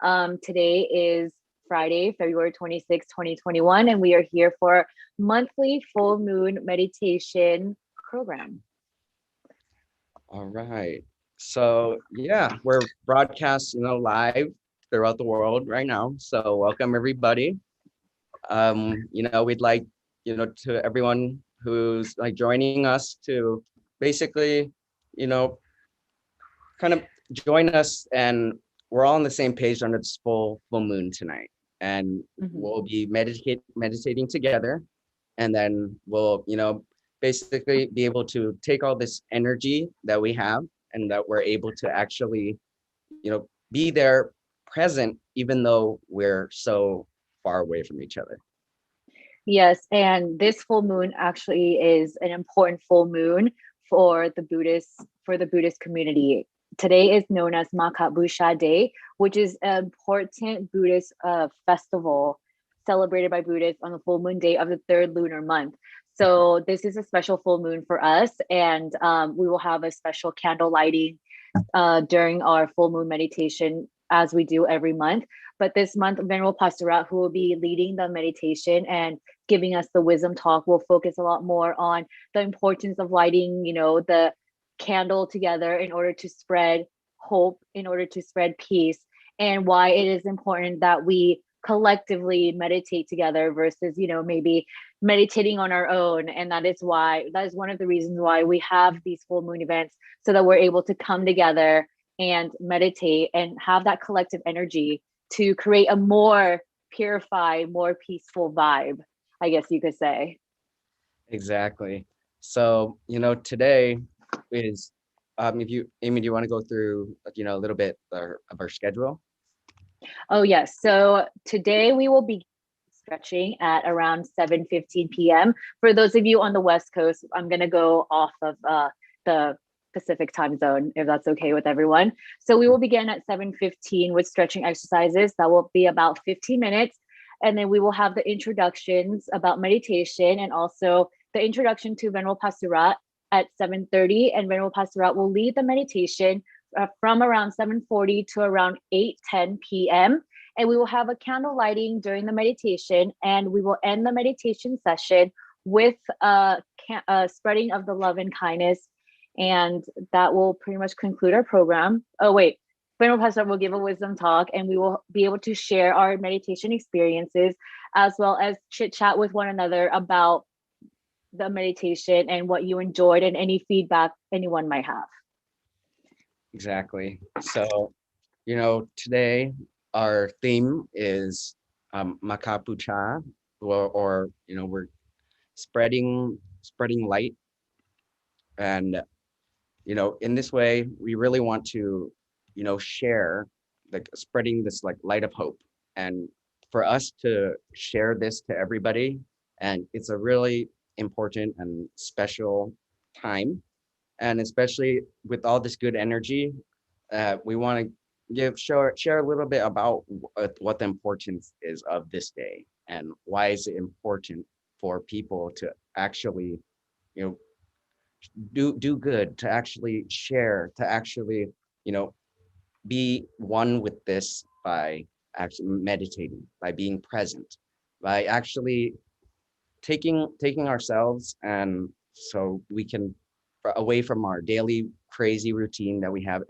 Today is Friday, February 26, 2021, and we are here for monthly full moon meditation program. All right. So yeah, we're broadcast, live throughout the world right now. So welcome everybody. We'd like, to everyone who's like joining us to basically, you know, kind of join us, and we're all on the same page under this full moon tonight. And Mhm. we'll be meditating together, and then we'll, basically be able to take all this energy that we have and that we're able to actually, be there present, even though we're so far away from each other. Yes, and this full moon actually is an important full moon for the Buddhist community. Today is known as Makabusha Day, which is an important Buddhist festival celebrated by Buddhists on the full moon day of the third lunar month. So this is a special full moon for us, and we will have a special candle lighting during our full moon meditation as we do every month. But this month, Venerable Pasura, who will be leading the meditation and giving us the wisdom talk, will focus a lot more on the importance of lighting, the candle together in order to spread hope, in order to spread peace, and why it is important that we collectively meditate together versus, maybe meditating on our own. And that is one of the reasons why we have these full moon events, so that we're able to come together and meditate and have that collective energy to create a more purified, more peaceful vibe, I guess you could say. Exactly. So, today is, if you, Amy, do you want to go through, a little bit of our schedule? Oh, yes. So today we will be stretching at around 7:15 p.m. For those of you on the West Coast, I'm going to go off of the Pacific time zone, if that's okay with everyone. So we will begin at 7:15 with stretching exercises. That will be about 15 minutes. And then we will have the introductions about meditation and also the introduction to Venerable Pasura at 7:30. And Venerable Pasura will lead the meditation from around 7:40 to around 8:10 p.m. And we will have a candle lighting during the meditation, and we will end the meditation session with a spreading of the love and kindness. And that will pretty much conclude our program. Oh, wait. Venerable Pastor will give a wisdom talk, and we will be able to share our meditation experiences as well as chit chat with one another about the meditation and what you enjoyed and any feedback anyone might have. Exactly. So, today our theme is Makapucha, or we're spreading light. And, in this way, we really want to, share, like spreading this like light of hope. And for us to share this to everybody, and it's a really important and special time. And especially with all this good energy, we want to share a little bit about what the importance is of this day, and why is it important for people to actually, you know do good, to actually share, to actually, you know be one with this by actually meditating, by being present, by actually taking ourselves, and so we can away from our daily crazy routine that we have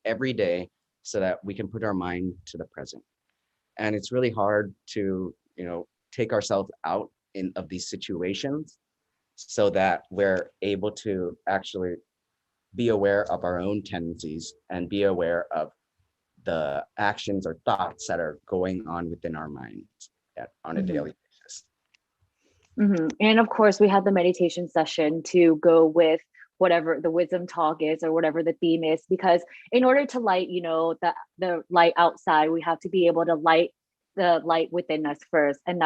every day, so that we can put our mind to the present. And it's really hard to, take ourselves out in of these situations, so that we're able to actually be aware of our own tendencies and be aware of the actions or thoughts that are going on within our minds on a Mhm. daily basis. And of course, we had the meditation session to go with whatever the wisdom talk is or whatever the theme is, because in order to light, the light outside, we have to be able to light the light within us first, and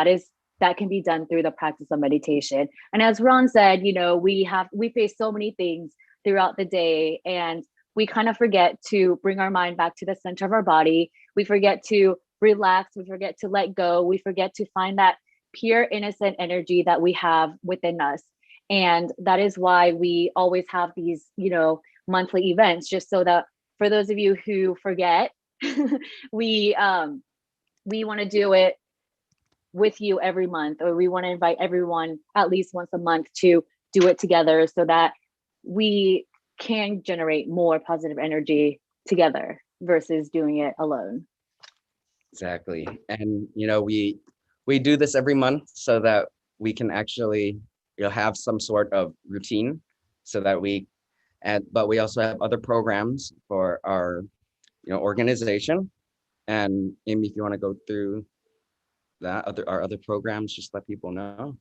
that can be done through the practice of meditation. And as Ron said, we face so many things throughout the day, and we kind of forget to bring our mind back to the center of our body. We forget to relax. We forget to let go. We forget to find that pure innocent energy that we have within us. And that is why we always have these monthly events, just so that for those of you who forget, we want to do it with you every month, or we want to invite everyone at least once a month to do it together so that we can generate more positive energy together versus doing it alone. Exactly. And we do this every month so that we can actually have some sort of routine, so that but we also have other programs for our organization. And Amy, if you want to go through our other programs, just let people know.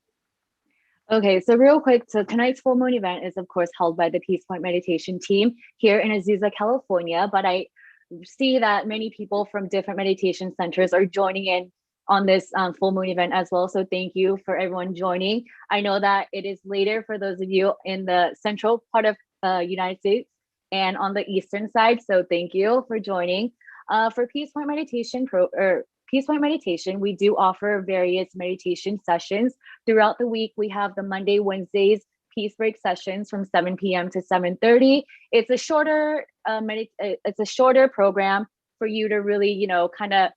Okay, so real quick, so tonight's full moon event is of course held by the Peace Point Meditation team here in Azusa, California, but I see that many people from different meditation centers are joining in on this full moon event as well. So thank you for everyone joining. I know that it is later for those of you in the central part of United States and on the eastern side. So thank you for joining. For Peace Point Meditation, we do offer various meditation sessions throughout the week. We have the Monday, Wednesdays peace break sessions from 7 p.m. to 7:30. It's a shorter it's a shorter program for you to really, kind of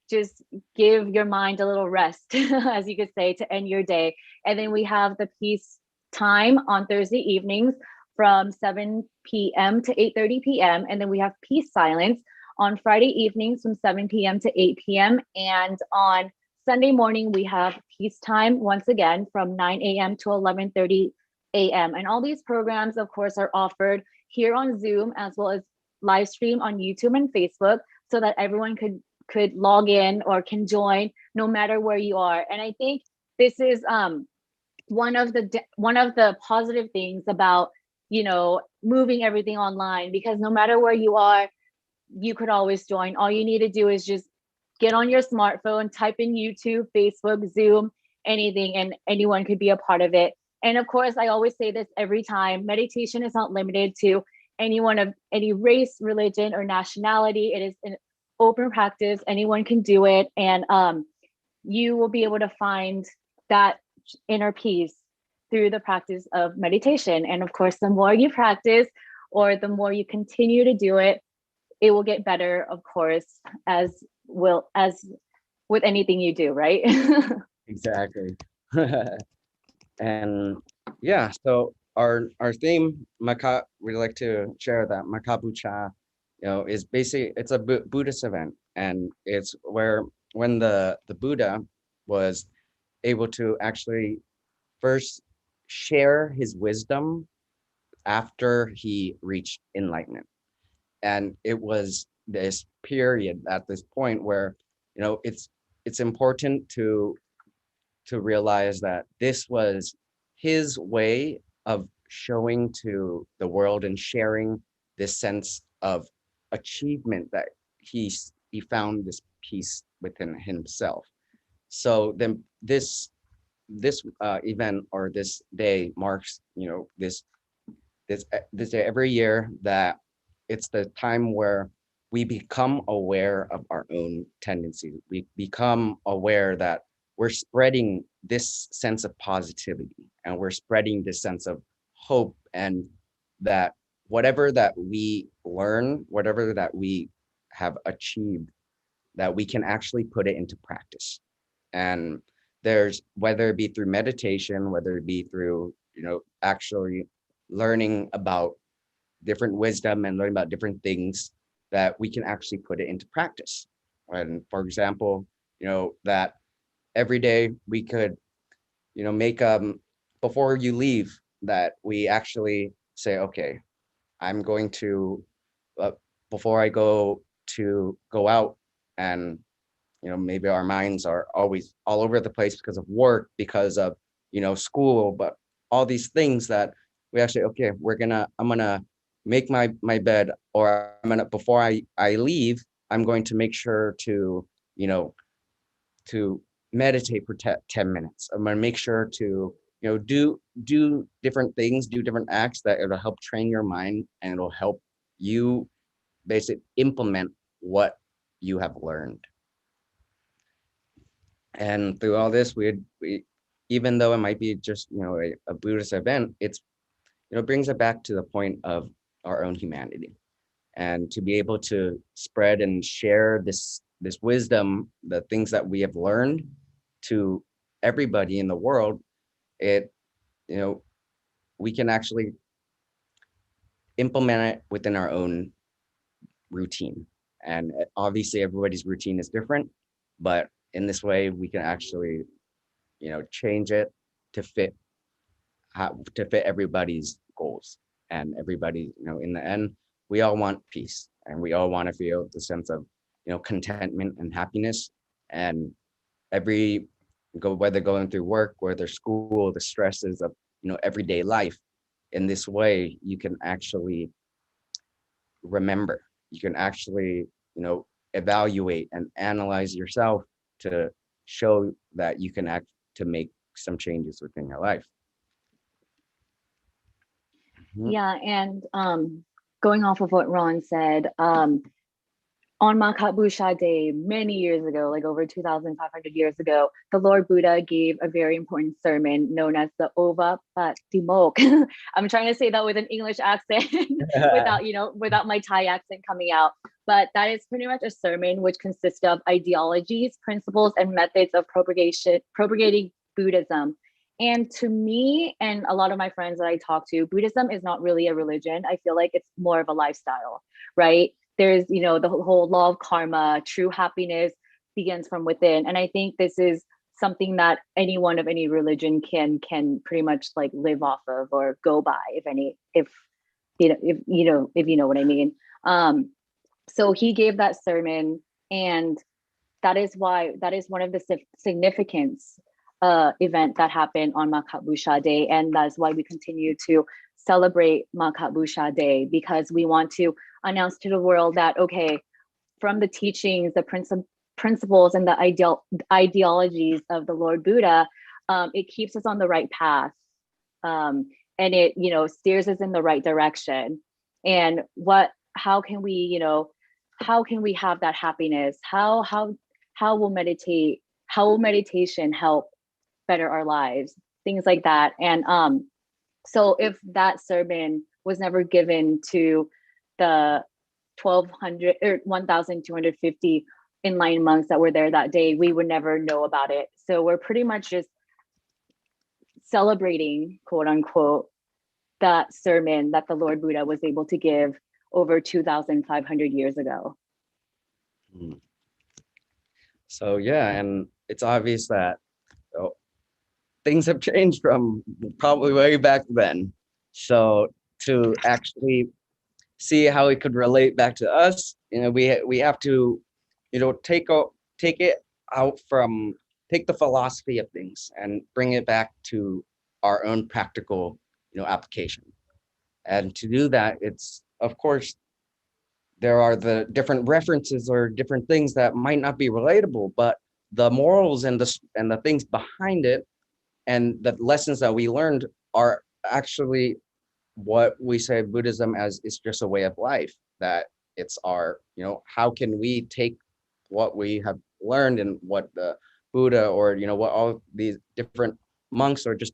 just give your mind a little rest, as you could say, to end your day. And then we have the peace time on Thursday evenings from 7 p.m. to 8:30 p.m. And then we have peace silence on Friday evenings from 7 p.m. to 8 p.m. And on Sunday morning, we have peace time once again from 9 a.m. to 11:30 a.m. And all these programs, of course, are offered here on Zoom as well as live stream on YouTube and Facebook, so that everyone could log in or can join no matter where you are. And I think this is one of the positive things about moving everything online, because no matter where you are, you could always join. All you need to do is just get on your smartphone, type in YouTube, Facebook, Zoom, anything, and anyone could be a part of it. And of course, I always say this every time, meditation is not limited to anyone of any race, religion, or nationality. It is an open practice. Anyone can do it. And you will be able to find that inner peace through the practice of meditation. And of course, the more you practice or the more you continue to do it, it will get better, of course, as with anything you do, right? Exactly. And yeah, so our theme, we'd like to share that Makabucha, is basically, it's a Buddhist event, and it's where when the Buddha was able to actually first share his wisdom after he reached enlightenment. And it was this period at this point where it's important to realize that this was his way of showing to the world and sharing this sense of achievement, that he found this peace within himself. So then this event, or this day, marks this day every year, that it's the time where we become aware of our own tendencies. We become aware that we're spreading this sense of positivity, and we're spreading this sense of hope, and that whatever that we learn, whatever that we have achieved, that we can actually put it into practice. And there's, whether it be through meditation, whether it be through actually learning about different wisdom and learning about different things, that we can actually put it into practice. And for example, that every day we could make before you leave, that we actually say, okay, I'm going to before I go out, and maybe our minds are always all over the place because of work, because of school, but all these things, that we actually, okay, I'm gonna make my bed, or I'm gonna, before I leave, I'm going to make sure to to meditate for 10 minutes. I'm gonna make sure to do different things, do different acts, that it'll help train your mind, and it'll help you basically implement what you have learned. And through all this, we even though it might be just a Buddhist event, it's brings it back to the point of our own humanity. and to be able to spread and share this wisdom, the things that we have learned to everybody in the world. It, you know, we can actually implement it within our own routine. And obviously everybody's routine is different, but in this way we can actually, change it to fit everybody's goals. And everybody, in the end, we all want peace, and we all want to feel the sense of, contentment and happiness. And whether going through work, whether school, the stresses of, everyday life, in this way you can actually remember, you can actually, evaluate and analyze yourself to show that you can act to make some changes within your life. Yeah, and going off of what Ron said, on Makabusha Day, many years ago, like over 2,500 years ago, the Lord Buddha gave a very important sermon known as the Ova Patimok. I'm trying to say that with an English accent without my Thai accent coming out. But that is pretty much a sermon which consists of ideologies, principles, and methods of propagating Buddhism. And to me and a lot of my friends that I talk to, Buddhism is not really a religion. I feel like it's more of a lifestyle, right? There's, the whole law of karma, true happiness begins from within. And I think this is something that anyone of any religion can pretty much like live off of or go by, if you know what I mean. So he gave that sermon, and that is one of the significance event that happened on Makabusha Day. And that's why we continue to celebrate Makabusha Day, because we want to announce to the world that, okay, from the teachings, the principles and the ideologies of the Lord Buddha, it keeps us on the right path. And it, steers us in the right direction. And how can we have that happiness? How will meditation help better our lives? Things like that. And so if that sermon was never given to the 1,200 or 1,250 inline monks that were there that day, we would never know about it. So we're pretty much just celebrating, quote unquote, that sermon that the Lord Buddha was able to give over 2,500 years ago. So yeah, and it's obvious that things have changed from probably way back then. So to actually see how it could relate back to us, we have to, take the philosophy of things and bring it back to our own practical, application. And to do that, it's, of course, there are the different references or different things that might not be relatable, but the morals and the things behind it and the lessons that we learned are actually what we say Buddhism as is just a way of life, that it's our, how can we take what we have learned and what the Buddha or, what all these different monks or just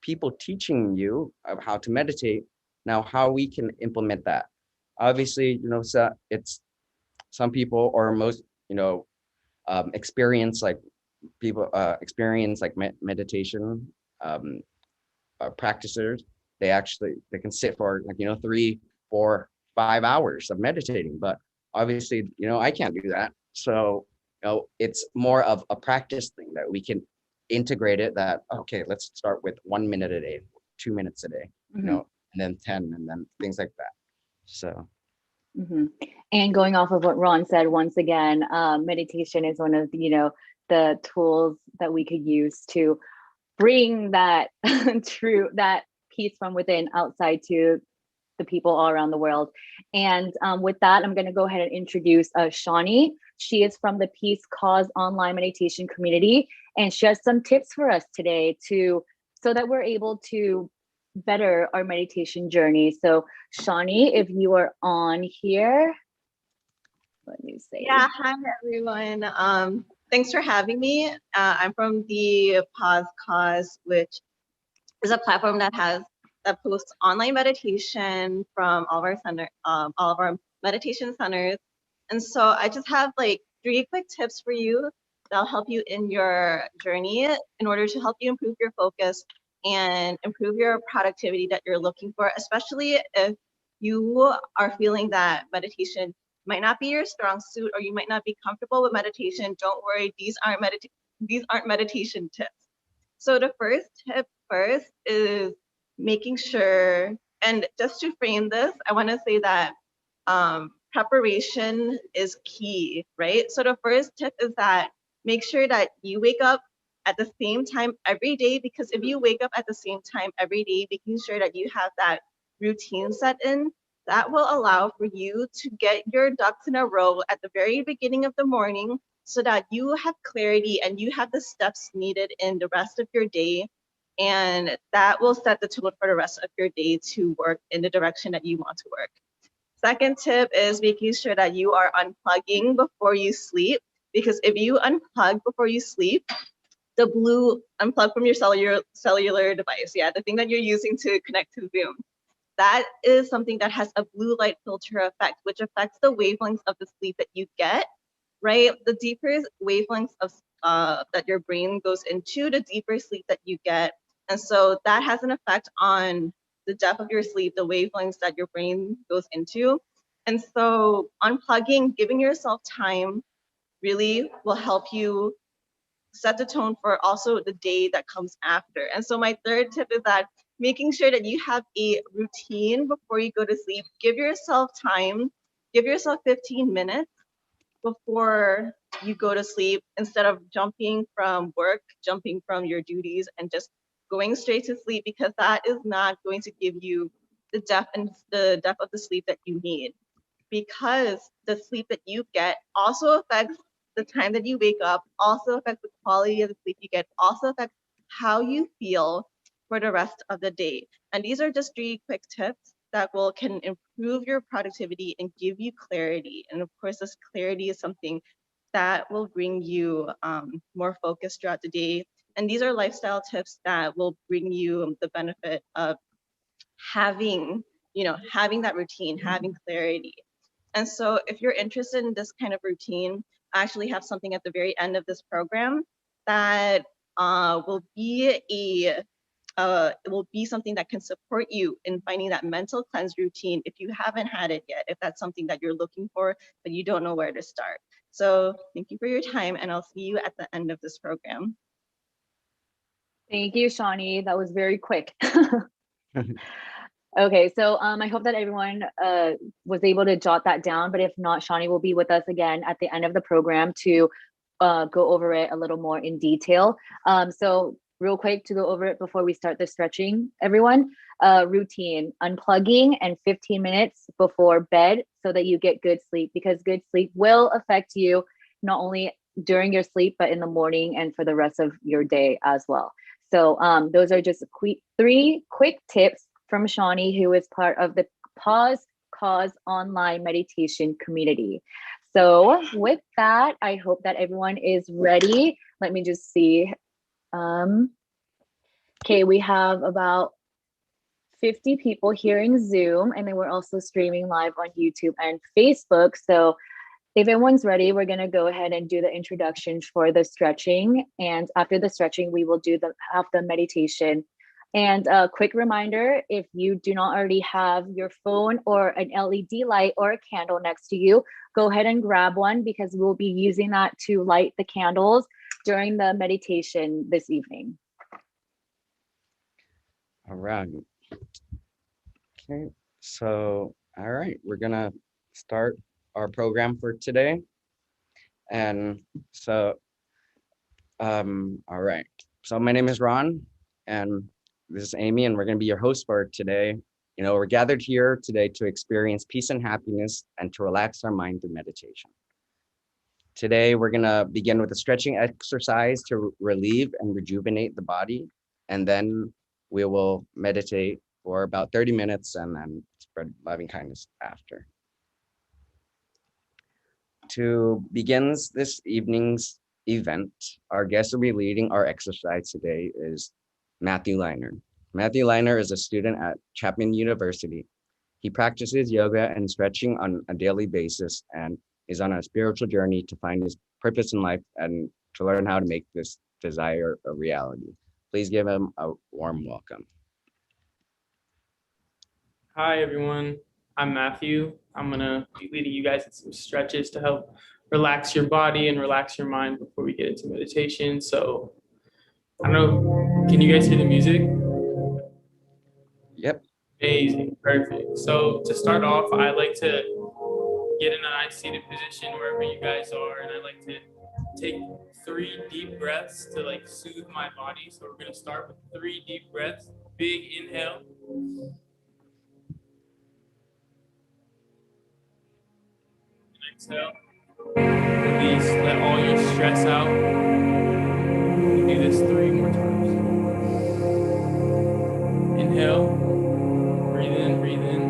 people teaching you of how to meditate, now how we can implement that. Obviously, so it's some people or most, experience like meditation practitioners. They can sit for 3, 4, 5 hours of meditating, but obviously, I can't do that. So, it's more of a practice thing that we can integrate it, that, okay, let's start with 1 minute a day, 2 minutes a day, and then 10, and then things like that. So. And going off of what Ron said, once again, meditation is one of the tools that we could use to bring that that peace from within outside to the people all around the world. And with that, I'm going to go ahead and introduce Shawnee. She is from the Peace Cause online meditation community, and she has some tips for us today so that we're able to better our meditation journey. So Shawnee, if you are on here, let me say. Yeah, hi everyone. Thanks for having me. I'm from the Pause Cause, which is a platform that posts online meditation from all of our meditation centers. And so I just have like 3 quick tips for you that'll help you in your journey in order to help you improve your focus and improve your productivity that you're looking for, especially if you are feeling that meditation might not be your strong suit or you might not be comfortable with meditation. Don't worry, these aren't meditation tips. So the first tip first is making sure, and just to frame this, I want to say that preparation is key, right? So the first tip is that make sure that you wake up at the same time every day, because if you wake up at the same time every day, making sure that you have that routine set in, that will allow for you to get your ducks in a row at the very beginning of the morning so that you have clarity and you have the steps needed in the rest of your day. And that will set the tone for the rest of your day to work in the direction that you want to work. Second tip is making sure that you are unplugging before you sleep, because if you unplug before you sleep, the blue unplug from your cellular device, yeah, the thing that you're using to connect to Zoom, that is something that has a blue light filter effect, which affects the wavelengths of the sleep that you get, right? The deeper wavelengths of that your brain goes into, the deeper sleep that you get. And so that has an effect on the depth of your sleep, the wavelengths that your brain goes into. And so unplugging, giving yourself time really will help you set the tone for also the day that comes after. And so my third tip is that making sure that you have a routine before you go to sleep. Give yourself time, give yourself 15 minutes before you go to sleep, instead of jumping from work, jumping from your duties and just going straight to sleep, because that is not going to give you the depth of the sleep that you need. Because the sleep that you get also affects the time that you wake up, also affects the quality of the sleep you get, also affects how you feel for the rest of the day. And these are just 3 quick tips that can improve your productivity and give you clarity. And of course, this clarity is something that will bring you more focus throughout the day. And these are lifestyle tips that will bring you the benefit of having that routine, having clarity. And so if you're interested in this kind of routine, I actually have something at the very end of this program that will be it will be something that can support you in finding that mental cleanse routine if you haven't had it yet, if that's something that you're looking for, but you don't know where to start. So thank you for your time, and I'll see you at the end of this program. Thank you, Shawnee. That was very quick. Okay, so I hope that everyone was able to jot that down, but if not, Shawnee will be with us again at the end of the program to go over it a little more in detail. So real quick to go over it before we start the stretching, everyone, routine, unplugging and 15 minutes before bed so that you get good sleep, because good sleep will affect you not only during your sleep, but in the morning and for the rest of your day as well. So those are just 3 quick tips from Shawnee, who is part of the Pause Cause online meditation community. So with that, I hope that everyone is ready. Let me just see. Okay, we have about 50 people here in Zoom, and then we're also streaming live on YouTube and Facebook. So if everyone's ready, we're going to go ahead and do the introduction for the stretching. And after the stretching, we will have the meditation. And a quick reminder, if you do not already have your phone or an LED light or a candle next to you, go ahead and grab one, because we'll be using that to light the candles during the meditation this evening. All right. Okay, so, all right, we're gonna start our program for today. And so, all right. So my name is Ron, and this is Amy, and we're gonna be your host for today. We're gathered here today to experience peace and happiness and to relax our mind through meditation. Today, we're gonna begin with a stretching exercise to relieve and rejuvenate the body, and then we will meditate for about 30 minutes and then spread loving kindness after. To begin this evening's event, our guest will be leading our exercise today is Matthew Liner. Matthew Liner is a student at Chapman University. He practices yoga and stretching on a daily basis and is on a spiritual journey to find his purpose in life and to learn how to make this desire a reality. Please give him a warm welcome. Hi, everyone. I'm Matthew. I'm going to be leading you guys in some stretches to help relax your body and relax your mind before we get into meditation. So, I don't know, can you guys hear the music? Yep. Amazing, perfect. So, to start off, I like to get in a nice seated position wherever you guys are, and I like to take 3 deep breaths to like soothe my body. So, we're going to start with 3 deep breaths. Big inhale. Exhale. Release, let all your stress out. You do this 3 more times. Inhale, breathe in,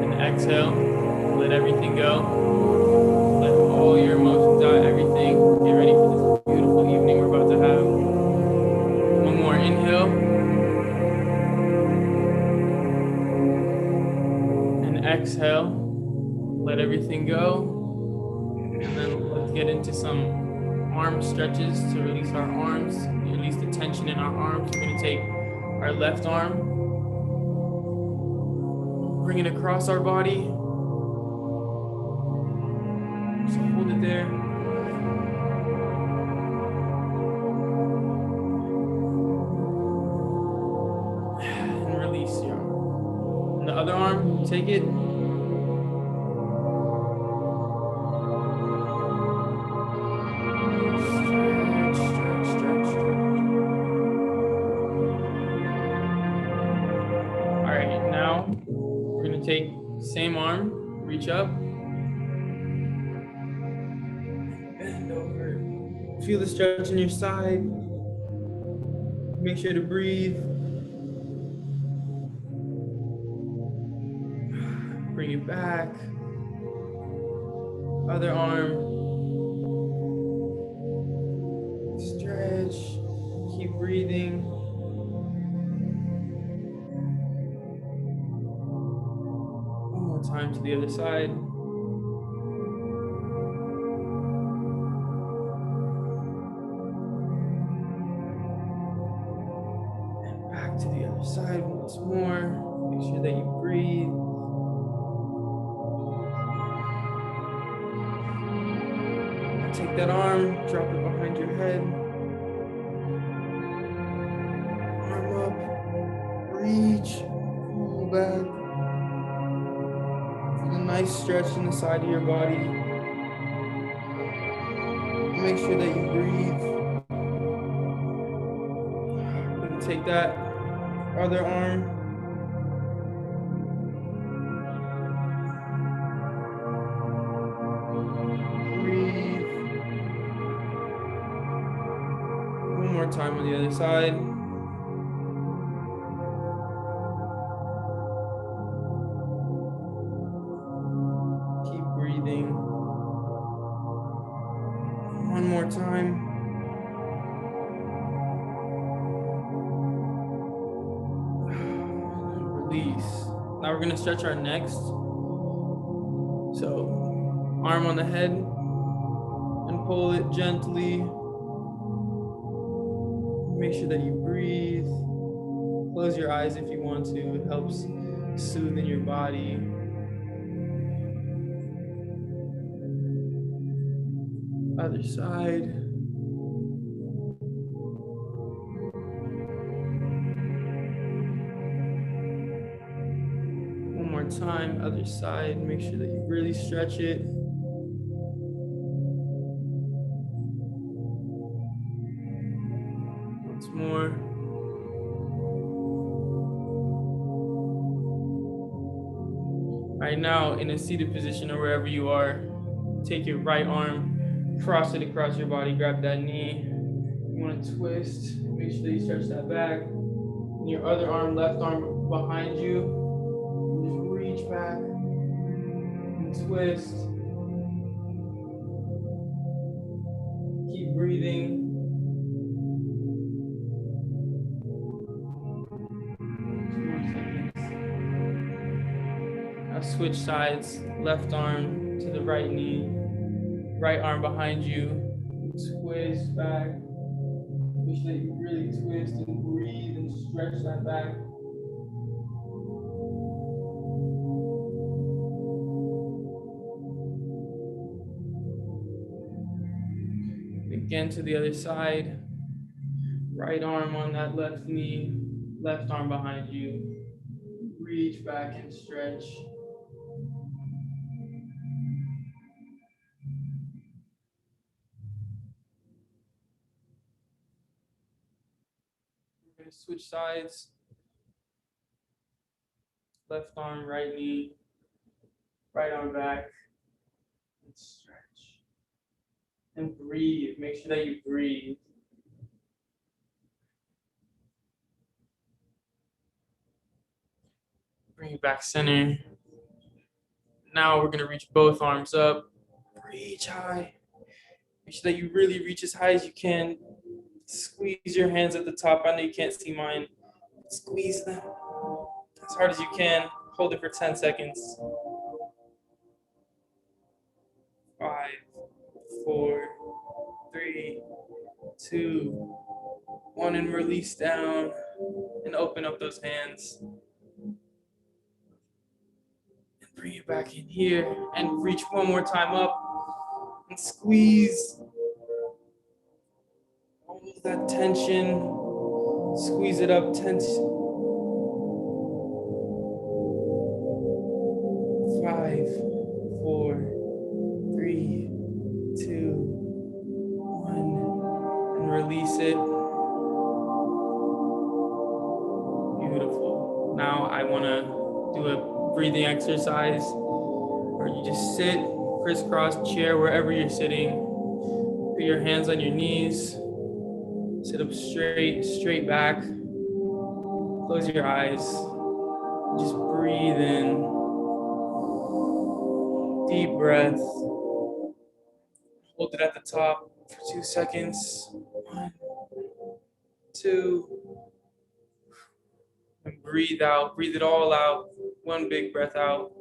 and exhale. Let everything go. Let all your emotions out, everything. Get ready for this beautiful evening we're about to have. One more inhale. And exhale. Let everything go. And then let's get into some arm stretches to release our arms, release the tension in our arms. We're going to take our left arm, bring it across our body. So hold it there. And release your arm. And the other arm, take it. Take same arm, reach up, bend over. Feel the stretch in your side. Make sure to breathe. Bring it back. Other arm. Stretch. Keep breathing. One more time to the other side. Back to the other side once more. Make sure that you breathe. Take that arm, drop it behind your head. Arm up, reach, pull back. Feel a nice stretch in the side of your body. Make sure that you breathe. Take that other arm. Breathe. One more time on the other side. Keep breathing. One more time. Release. Now we're going to stretch our necks. So, arm on the head and pull it gently. Make sure that you breathe. Close your eyes if you want to. It helps soothe in your body. Other side. One more time, other side. Make sure that you really stretch it. Once more. Right now, in a seated position or wherever you are, take your right arm, cross it across your body, grab that knee. You want to twist, make sure that you stretch that back. And your other arm, left arm behind you, just reach back and twist. Keep breathing. switch sides, left arm to the right knee, right arm behind you, twist back. Make sure that you really twist and breathe and stretch that back. Again to the other side. Right arm on that left knee, left arm behind you. Reach back and stretch. We're going to switch sides. Left arm, right knee, right arm back, and stretch. And breathe. Make sure that you breathe. Bring it back center. Now we're gonna reach both arms up. Reach high. Make sure that you really reach as high as you can. Squeeze your hands at the top. I know you can't see mine. Squeeze them as hard as you can. Hold it for 10 seconds. 5, 4, 3, 2, 1, and release down and open up those hands. And bring it back in here and reach one more time up and squeeze all of that tension. Squeeze it up, tension. 5, 4, 3, 2, 1, and release it. Beautiful. Now I want to do a breathing exercise where you just sit, crisscross chair wherever you're sitting. Put your hands on your knees. Sit up straight back. Close your eyes. Just breathe in. Deep breath. Hold it at the top for 2 seconds. 1, 2. And breathe out. Breathe it all out. One big breath out.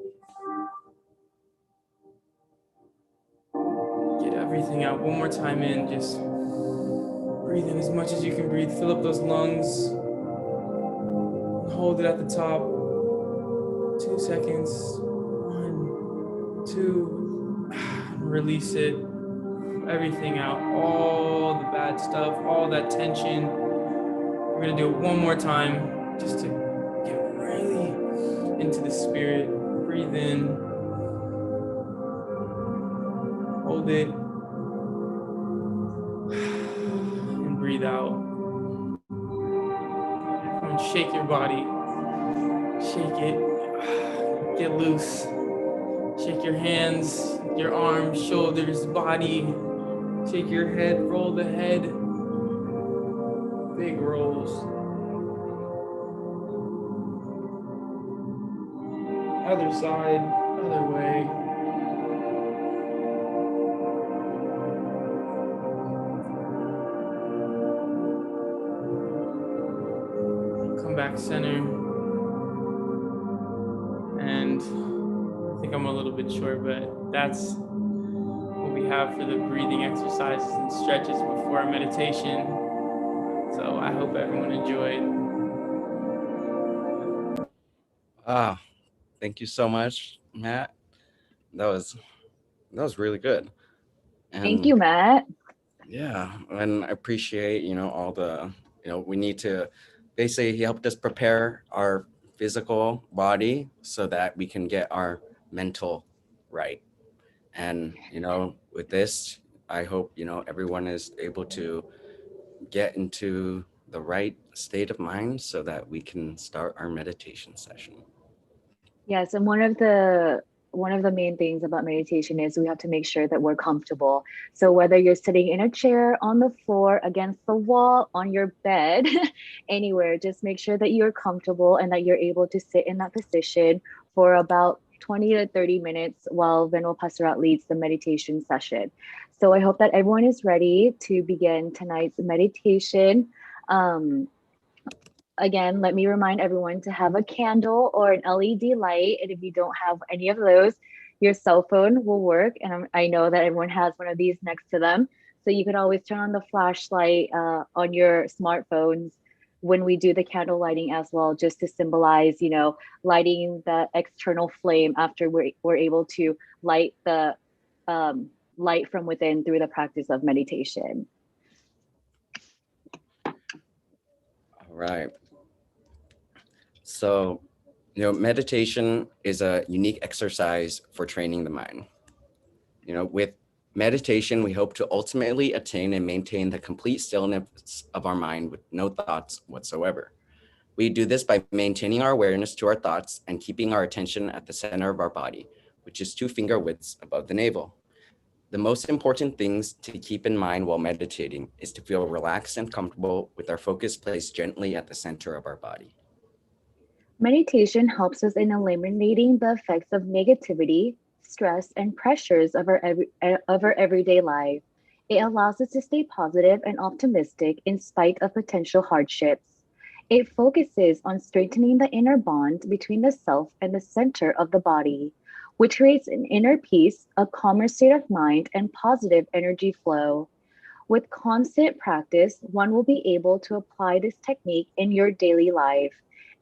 Get everything out. One more time in. Just breathe in as much as you can breathe. Fill up those lungs. Hold it at the top. 2 seconds. 1, 2. And release it. Everything out. All the bad stuff. All that tension. We're going to do it one more time just to get really into the spirit. Breathe in. Hold it. And breathe out. And shake your body. Shake it. Get loose. Shake your hands, your arms, shoulders, body. Shake your head. Roll the head. Big rolls. Other side, other way. Come back center. And I think I'm a little bit short, but that's what we have for the breathing exercises and stretches before our meditation. So I hope everyone enjoyed. Thank you so much, Matt. That was really good. And Thank you, Matt. yeah, and I appreciate, all the, we need to basically, he helped us prepare our physical body so that we can get our mental right. And, with this, I hope, everyone is able to get into the right state of mind so that we can start our meditation session. Yes, and one of the main things about meditation is we have to make sure that we're comfortable. So whether you're sitting in a chair, on the floor, against the wall, on your bed, anywhere, just make sure that you're comfortable and that you're able to sit in that position for about 20 to 30 minutes while Venerable Pasura leads the meditation session. So I hope that everyone is ready to begin tonight's meditation. Again, let me remind everyone to have a candle or an LED light. And if you don't have any of those, your cell phone will work. And I know that everyone has one of these next to them. So you can always turn on the flashlight on your smartphones when we do the candle lighting as well, just to symbolize, you know, lighting the external flame after we're able to light the light from within through the practice of meditation. All right. So, you know, meditation is a unique exercise for training the mind. You know, with meditation, we hope to ultimately attain and maintain the complete stillness of our mind with no thoughts whatsoever. We do this by maintaining our awareness to our thoughts and keeping our attention at the center of our body, which is 2 finger widths above the navel. The most important things to keep in mind while meditating is to feel relaxed and comfortable with our focus placed gently at the center of our body. Meditation helps us in eliminating the effects of negativity, stress, and pressures of our everyday life. It allows us to stay positive and optimistic in spite of potential hardships. It focuses on strengthening the inner bond between the self and the center of the body, which creates an inner peace, a calmer state of mind, and positive energy flow. With constant practice, one will be able to apply this technique in your daily life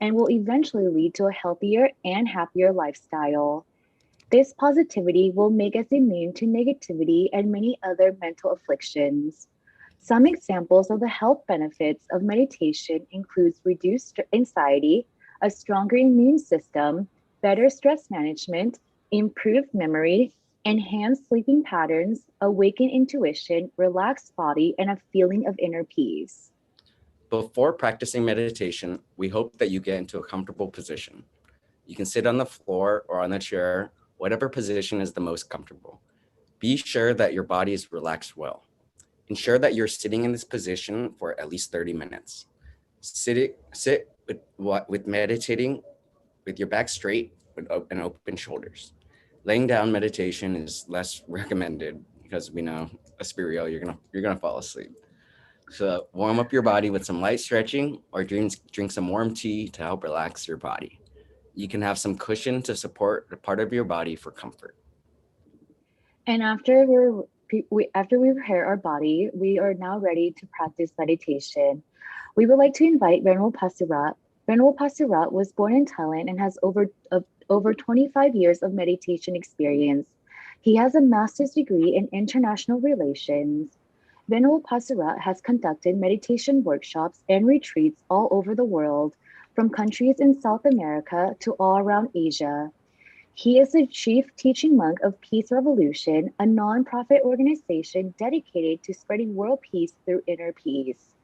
and will eventually lead to a healthier and happier lifestyle. This positivity will make us immune to negativity and many other mental afflictions. Some examples of the health benefits of meditation includes reduced anxiety, a stronger immune system, better stress management, improved memory, enhanced sleeping patterns, awakened intuition, relaxed body, and a feeling of inner peace. Before practicing meditation, we hope that you get into a comfortable position. You can sit on the floor or on a chair, whatever position is the most comfortable. Be sure that your body is relaxed well. Ensure that you're sitting in this position for at least 30 minutes. Sit with meditating with your back straight and open shoulders. Laying down meditation is less recommended because we know Aspirio, you're gonna fall asleep. So warm up your body with some light stretching or drink some warm tea to help relax your body. You can have some cushion to support a part of your body for comfort. And after we prepare our body, we are now ready to practice meditation. We would like to invite Venerable Pasura. Venerable Pasura was born in Thailand and has over 25 years of meditation experience. He has a master's degree in international relations. Venerable Pasura has conducted meditation workshops and retreats all over the world, from countries in South America to all around Asia. He is the chief teaching monk of Peace Revolution, a nonprofit organization dedicated to spreading world peace through inner peace.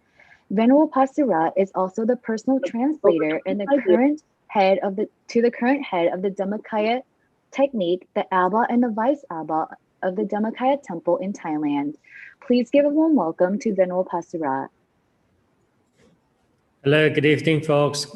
Venerable Pasura is also the personal translator and the current head of the Dhammakaya technique, the Abba and the Vice Abba of the Dhammakaya Temple in Thailand. Please give a warm welcome to Venerable Pasura. Hello, good evening, folks.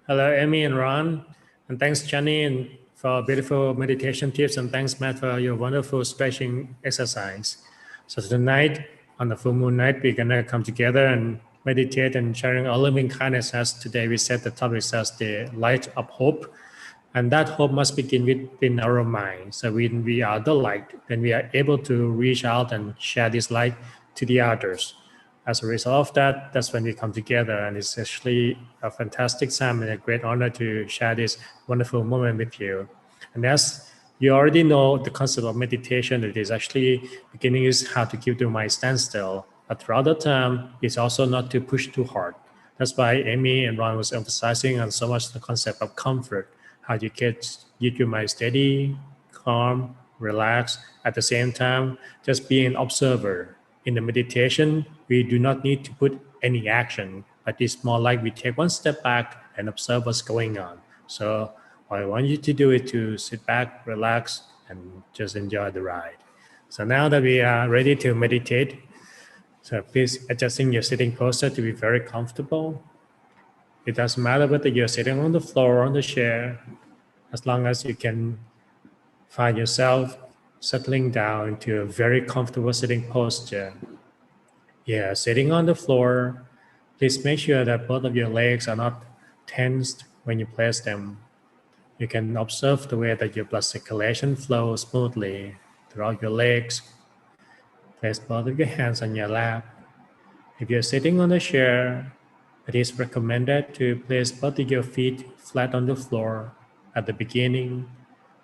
Hello, Amy and Ron. And thanks, Jenny, for beautiful meditation tips. And thanks, Matt, for your wonderful stretching exercise. So tonight, on the full moon night, we're going to come together and meditate and sharing our loving kindness. As today we set the topic as the light of hope. And that hope must begin within our mind. So when we are the light, then we are able to reach out and share this light to the others. As a result of that, that's when we come together. And it's actually a fantastic time and a great honor to share this wonderful moment with you. And as you already know, the concept of meditation, it is actually beginning is how to keep the mind stand still. But throughout the time, it's also not to push too hard. That's why Amy and Ron was emphasizing on so much the concept of comfort. How you get your mind steady, calm, relaxed. At the same time, just be an observer. In the meditation, we do not need to put any action, but it's more like we take one step back and observe what's going on. So what I want you to do is to sit back, relax, and just enjoy the ride. So now that we are ready to meditate, so please adjusting your sitting posture to be very comfortable. It doesn't matter whether you're sitting on the floor or on the chair, as long as you can find yourself settling down into a very comfortable sitting posture. Yeah, sitting on the floor, Please make sure that both of your legs are not tensed when you place them. You can observe the way that your blood circulation flows smoothly throughout your legs. Place both of your hands on your lap. If you're sitting on a chair, it is recommended to place both of your feet flat on the floor at the beginning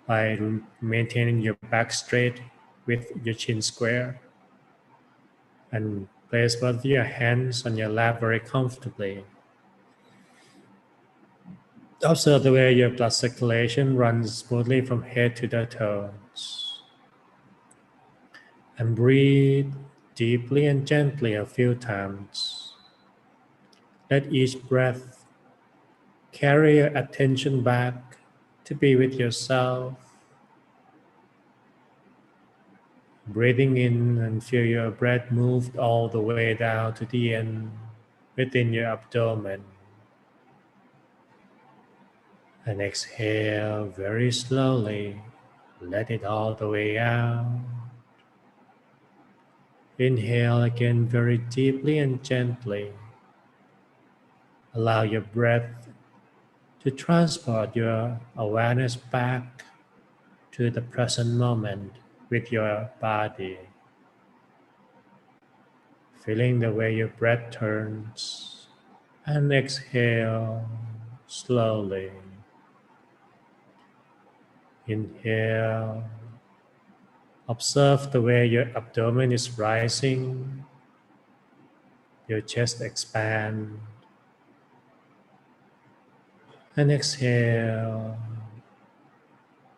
by maintaining your back straight with your chin square. And place both of your hands on your lap very comfortably. Observe the way your blood circulation runs smoothly from head to the toes. And breathe deeply and gently a few times. Let each breath carry your attention back to be with yourself. Breathing in and feel your breath move all the way down to the end within your abdomen. And exhale very slowly. Let it all the way out. Inhale again very deeply and gently. Allow your breath to transport your awareness back to the present moment with your body. Feeling the way your breath turns, and exhale slowly. Inhale. Observe the way your abdomen is rising, your chest expands, and exhale.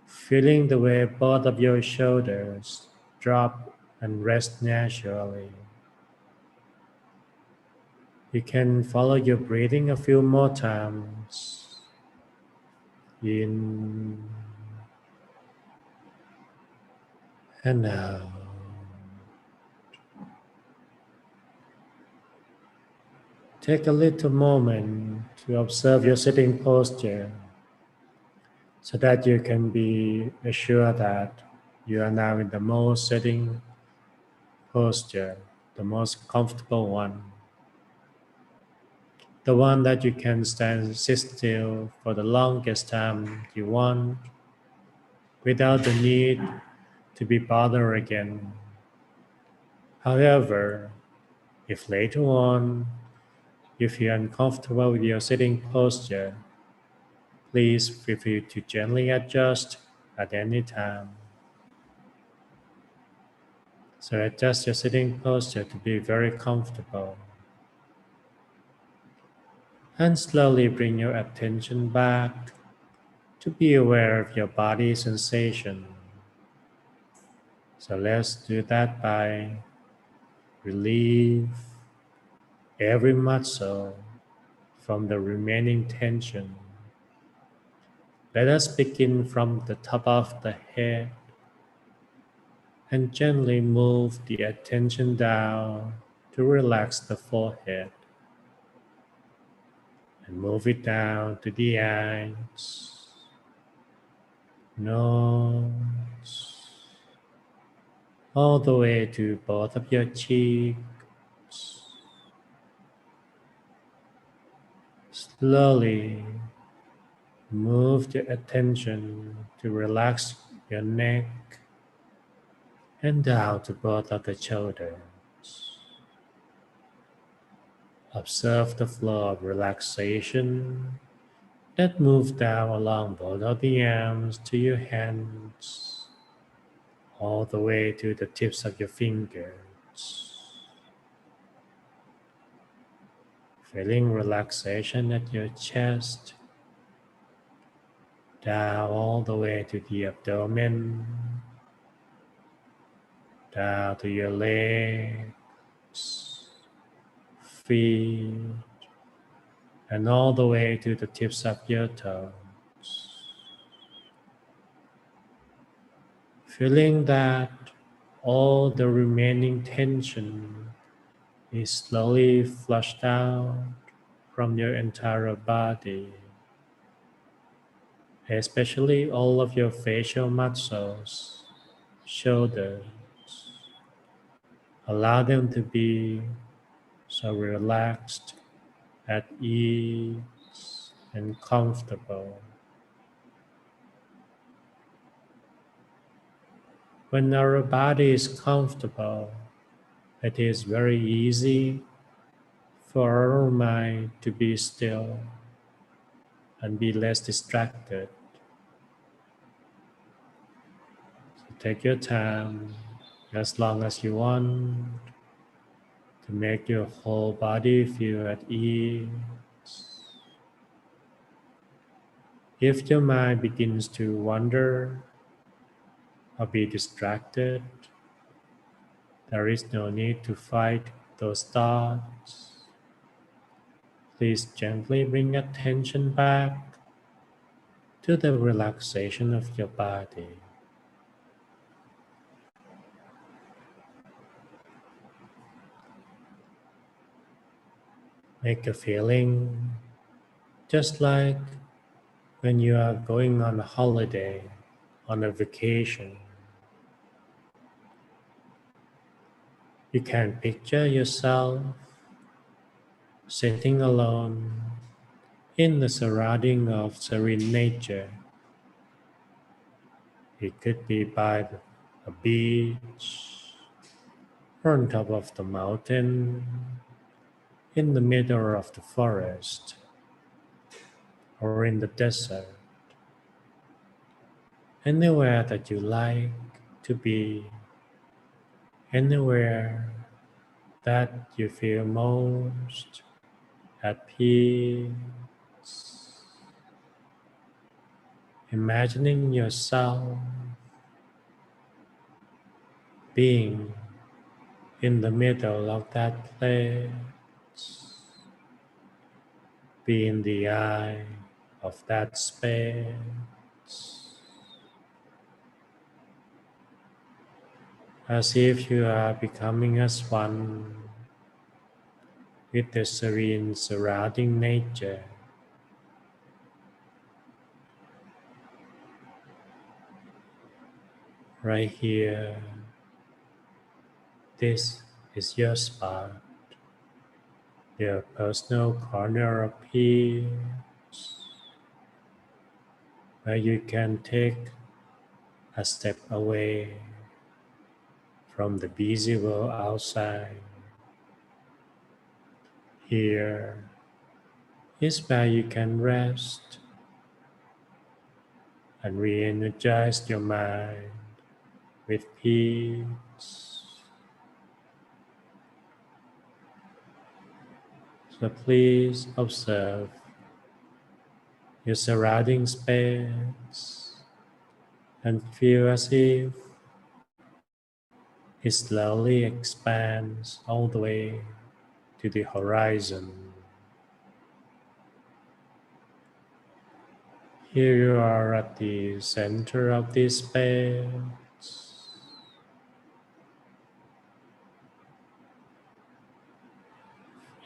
Feeling the way both of your shoulders drop and rest naturally. You can follow your breathing a few more times. In and out. Take a little moment to observe your sitting posture so that you can be assured that you are now in the most sitting posture, the most comfortable one. The one that you can sit still for the longest time you want without the need to be bothered again. However, if later on you feel uncomfortable with your sitting posture, please feel free to gently adjust at any time. So adjust your sitting posture to be very comfortable. And slowly bring your attention back to be aware of your body sensation. So let's do that by relieve every muscle from the remaining tension. Let us begin from the top of the head and gently move the attention down to relax the forehead. And move it down to the eyes, nose, all the way to both of your cheeks. Slowly move your attention to relax your neck and down to both of the shoulders. Observe the flow of relaxation that moves down along both of the arms to your hands, all the way to the tips of your fingers. Feeling relaxation at your chest, down all the way to the abdomen, down to your legs, feet, and all the way to the tips of your toes. Feeling that all the remaining tension is slowly flushed out from your entire body, especially all of your facial muscles, shoulders. Allow them to be so relaxed at ease and comfortable. When our body is comfortable, it is very easy for our mind to be still and be less distracted. So take your time as long as you want to make your whole body feel at ease. If your mind begins to wander or be distracted, there is no need to fight those thoughts. Please gently bring attention back to the relaxation of your body. Make a feeling just like when you are going on a holiday, on a vacation. You can picture yourself sitting alone in the surrounding of serene nature. It could be by a beach, or on top of the mountain, in the middle of the forest, or in the desert. Anywhere that you like to be, anywhere that you feel most at peace. Imagining yourself being in the middle of that place, be in the eye of that space, as if you are becoming as one with the serene surrounding nature. Right here, this is your spot, your personal corner of peace, where you can take a step away from the busy world outside. Here is where you can rest and re-energize your mind with peace. So please observe your surrounding space and feel as if it slowly expands all the way to the horizon. Here you are at the center of this space.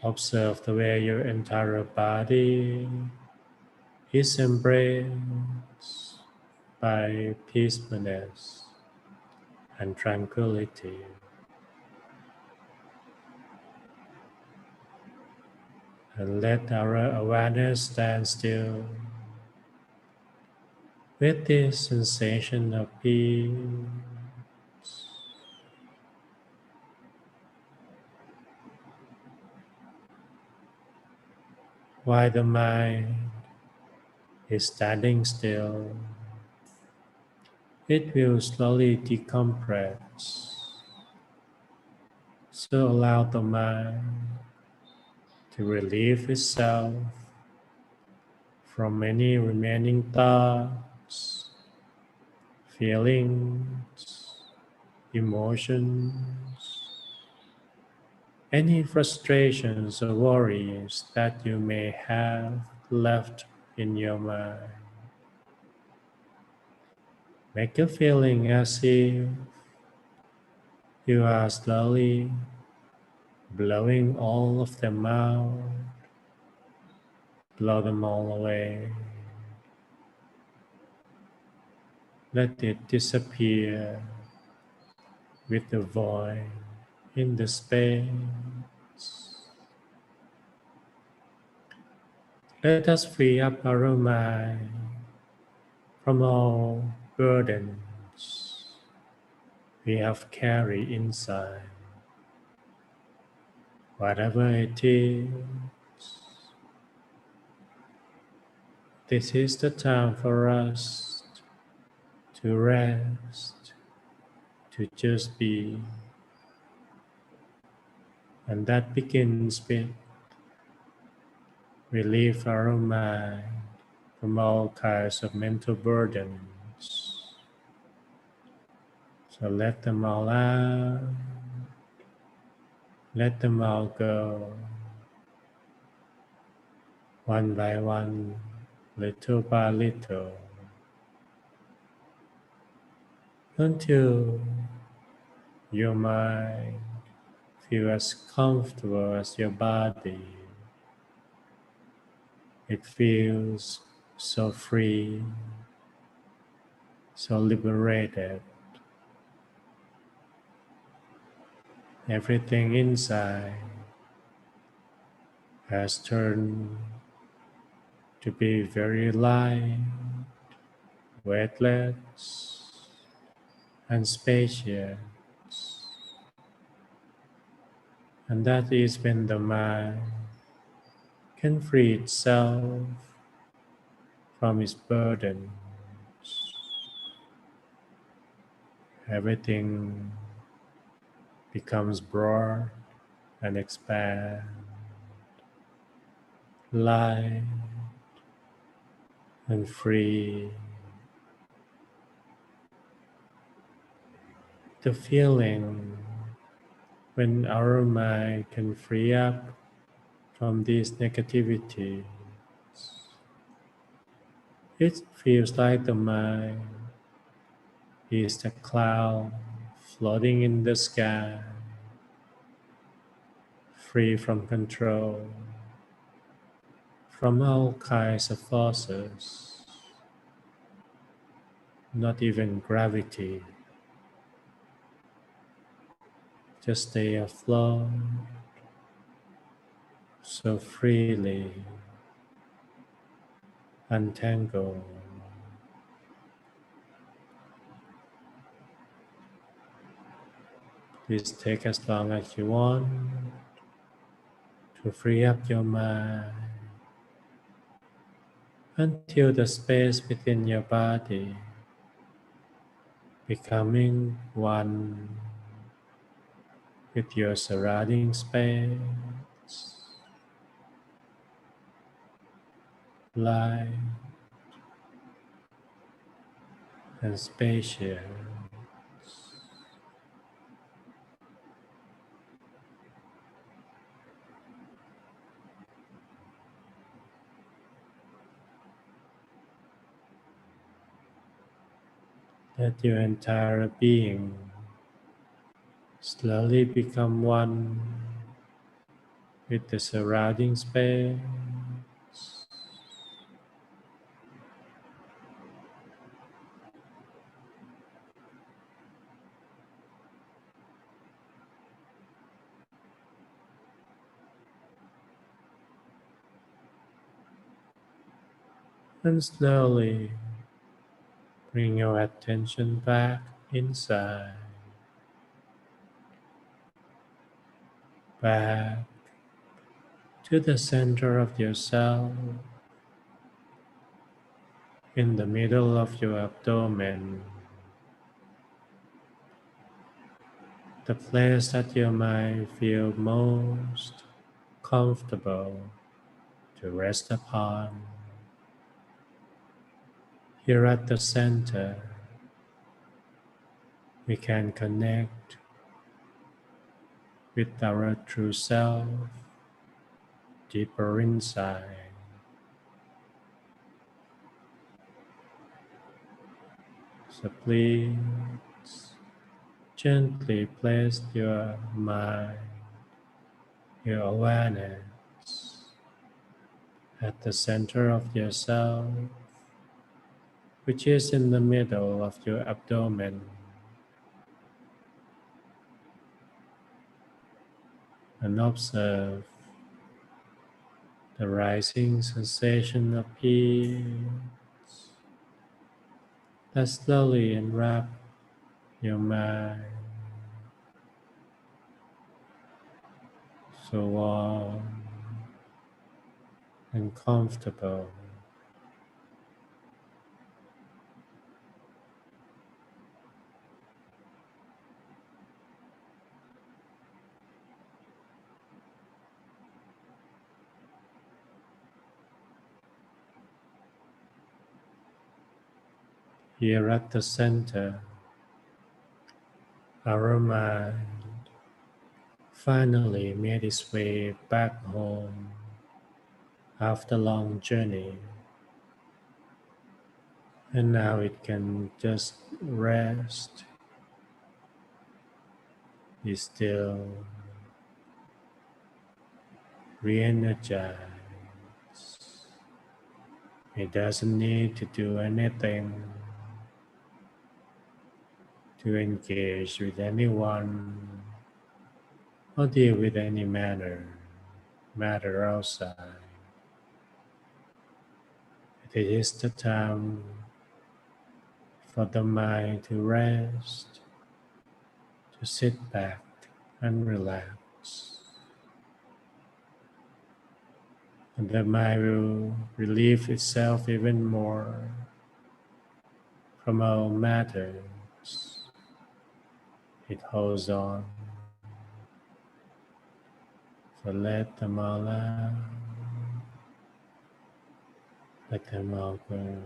Observe the way your entire body is embraced by peacefulness and tranquility. And let our awareness stand still with this sensation of peace. While the mind is standing still, it will slowly decompress. So allow the mind to relieve itself from any remaining thoughts, feelings, emotions, any frustrations or worries that you may have left in your mind. Make a feeling as if you are slowly blowing all of them out. Blow them all away. Let it disappear with the void in the space. Let us free up our mind from all burdens we have carried inside, whatever it is. This is the time for us to rest, to just be, and that begins with relieve our mind from all kinds of mental burdens. So let them all out, let them all go, one by one, little by little, until your mind feels as comfortable as your body. It feels so free, so liberated. Everything inside has turned to be very light, weightless, and spacious. And that is when the mind can free itself from its burdens. Everything becomes broad and expand, light and free. The feeling when our mind can free up from these negativities, it feels like the mind is the cloud floating in the sky, free from control, from all kinds of forces, not even gravity. Just stay afloat so freely, untangled. Please take as long as you want to free up your mind until the space within your body becoming one with your surrounding space, light and spacious. Let your entire being slowly become one with the surrounding space. And slowly bring your attention back inside, back to the center of yourself, in the middle of your abdomen, the place that your mind feels most comfortable to rest upon. Here at the center, we can connect with our true self deeper inside. So please gently place your mind, your awareness at the center of yourself, which is in the middle of your abdomen, and observe The rising sensation of peace that slowly enwraps your mind, so warm and comfortable. Here at the center, our mind finally made its way back home after a long journey, and now it can just rest, be still, re-energize. It doesn't need to do anything to engage with anyone or deal with any matter outside. It is the time for the mind to rest, to sit back and relax. And the mind will relieve itself even more from all matters it holds on. So let them all out, let them all go.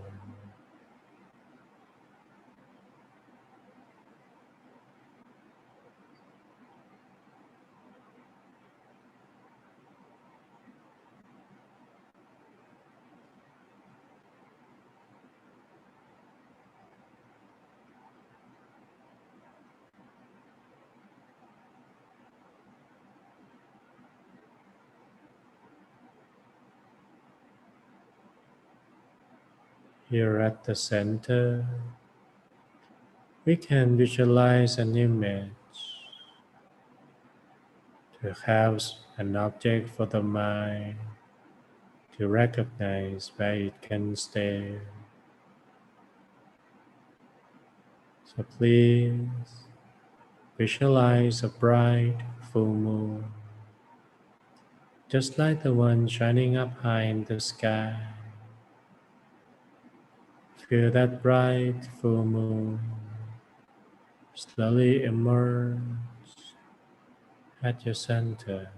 Here at the center, we can visualize an image to have an object for the mind to recognize where it can stay. So please visualize a bright full moon, just like the one shining up high in the sky. Feel that bright full moon slowly emerge at your center.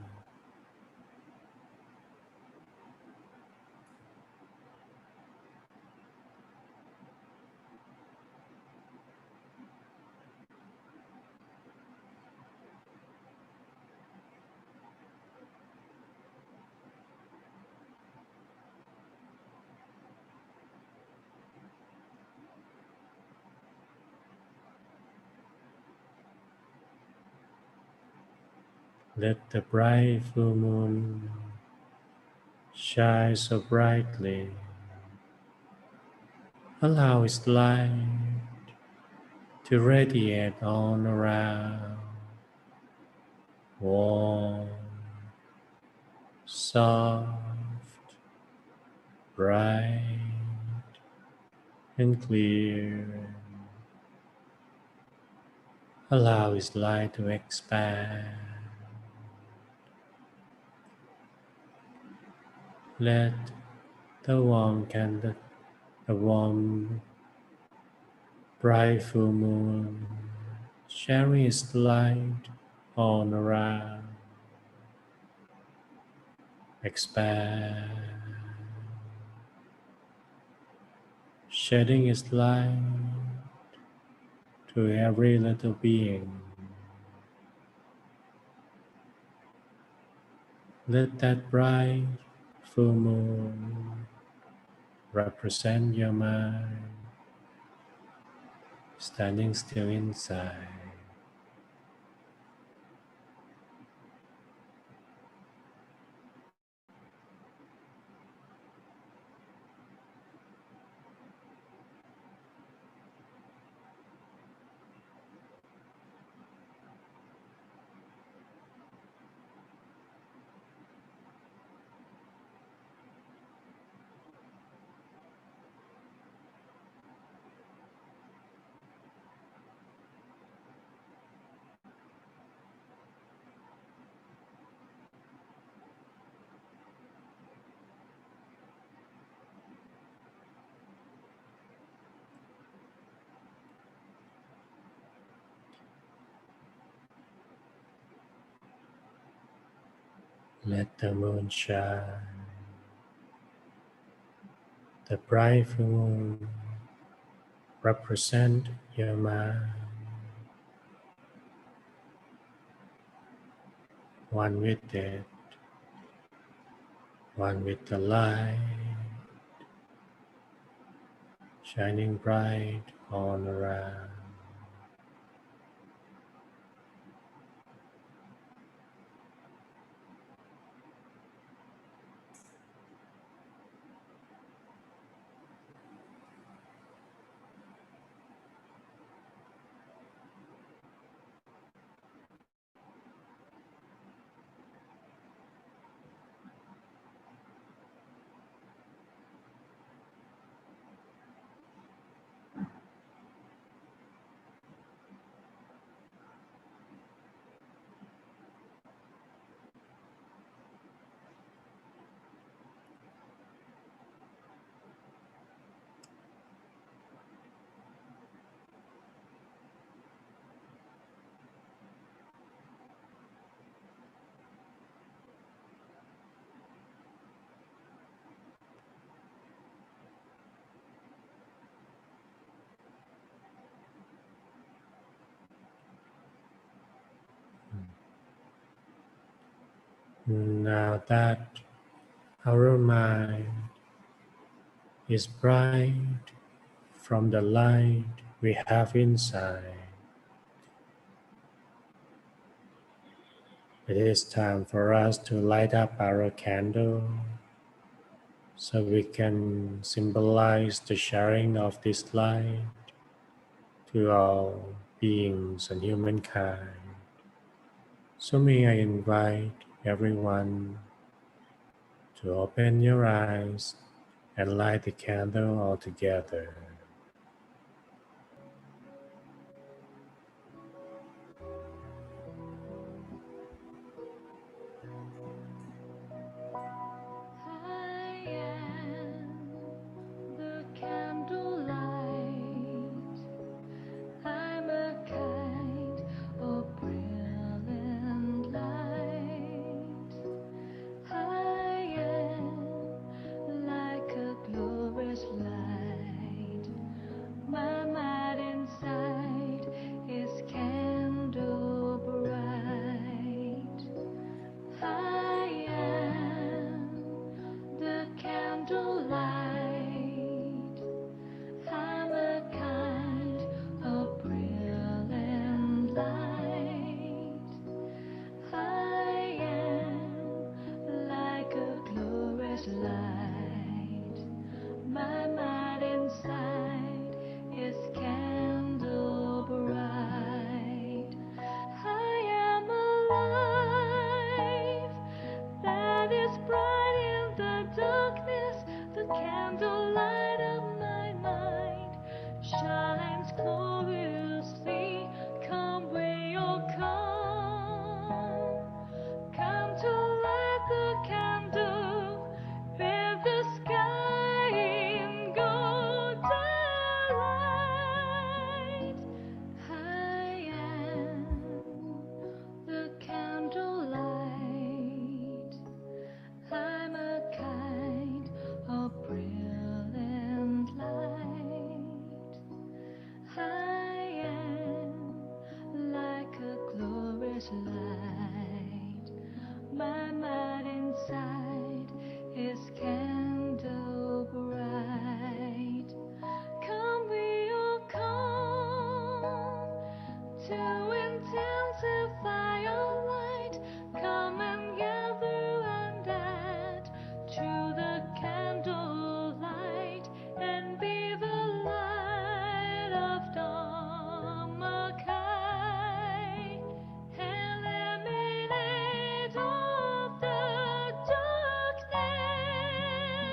Let the bright full moon shine so brightly. Allow its light to radiate all around, warm, soft, bright, and clear. Allow its light to expand. Let the warm, bright full moon sharing its light all around, expand, shedding its light to every little being. Let that bright full moon represent your mind standing still inside. Let the moon shine. The bright full moon represent your mind, one with it, one with the light, shining bright all around. Now that our mind is bright from the light we have inside, it is time for us to light up our candle so we can symbolize the sharing of this light to all beings and humankind. So may I invite everyone to open your eyes and light the candle all together. I am the candlelight. I'm a kind of brilliant light. I am like a glorious light. My mind inside is candle bright. I am the candlelight. I'm a kind of brilliant light. I am like a glorious light. My mind inside is candle bright. I am alive, that is bright in the darkness. The candlelight of my mind shines gloriously. Come where you come. Come to light the candle, fill the sky in golden light. I am the candlelight. I'm a kind of brilliant light. I am like a glorious light. My mind inside is candle bright. Come we all come to intensify our light. Come and gather and add to the candlelight and be the light of Dhammakaya. Eliminate all the darkness.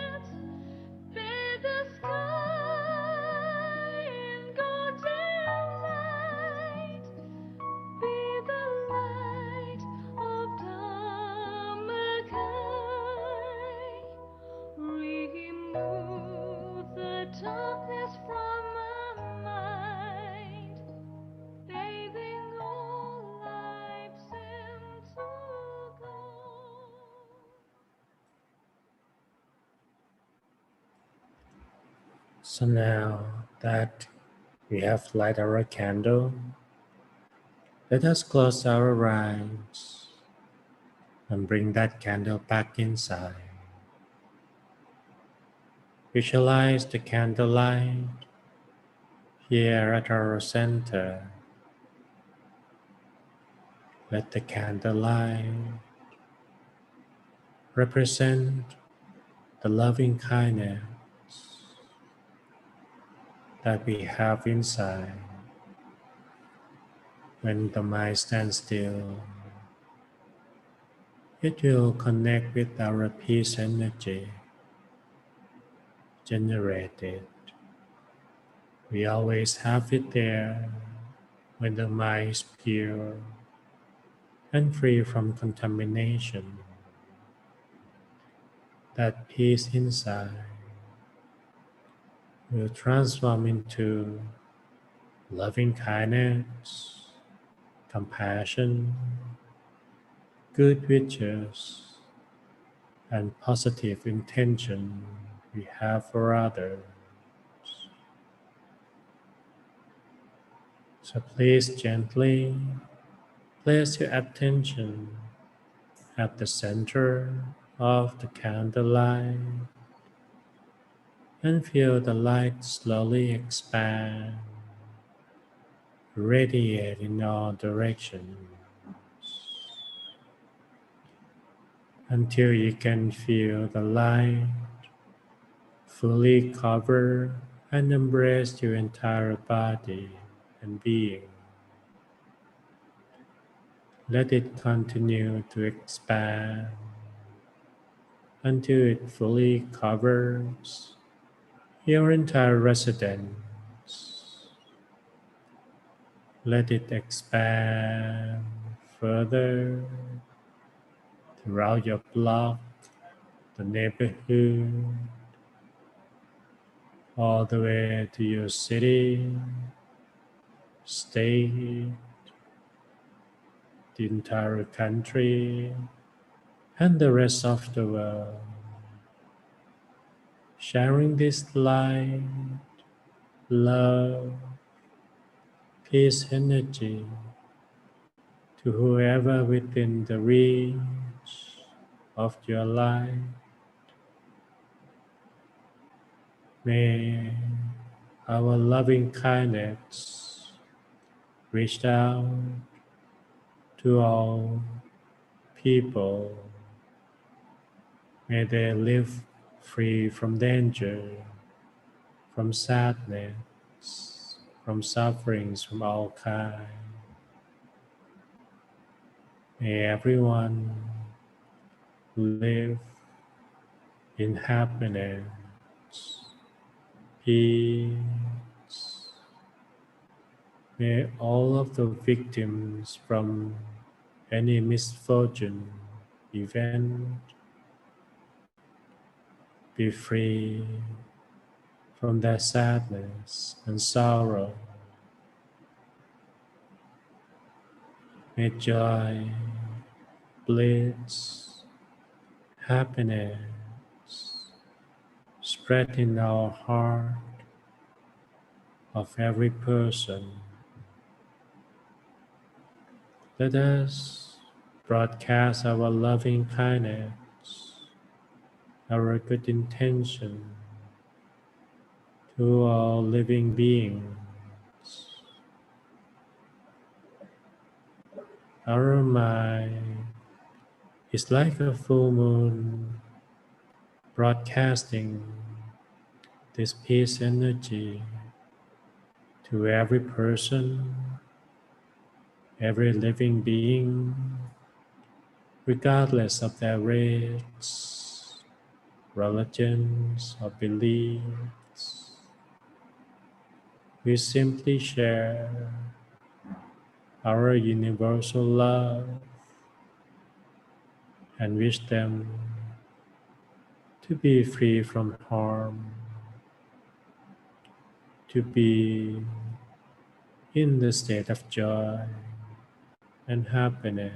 So now that we have light our candle, let us close our eyes and bring that candle back inside. Visualize the candlelight here at our center. Let the candlelight represent the loving kindness that we have inside. When the mind stands still, it will connect with our peace energy generated. We always have it there when the mind is pure and free from contamination. That peace inside will transform into loving kindness, compassion, good wishes, and positive intention we have for others. So please gently place your attention at the center of the candlelight and feel the light slowly expand, radiate in all directions until you can feel the light fully cover and embrace your entire body and being. Let it continue to expand until it fully covers your entire residence. Let it expand further throughout your block, the neighborhood, all the way to your city, state, the entire country, and the rest of the world. Sharing this light, love, peace energy to whoever within the reach of your life. May our loving kindness reach out to all people. May they live free from danger, from sadness, from sufferings from all kinds. May everyone live in happiness, peace. May all of the victims from any misfortune event be free from their sadness and sorrow. May joy, bliss, happiness spread in our heart of every person. Let us broadcast our loving kindness, our good intention to all living beings. Our mind is like a full moon broadcasting this peace energy to every person, every living being, regardless of their race, religions, or beliefs. We simply share our universal love and wish them to be free from harm, to be in the state of joy and happiness,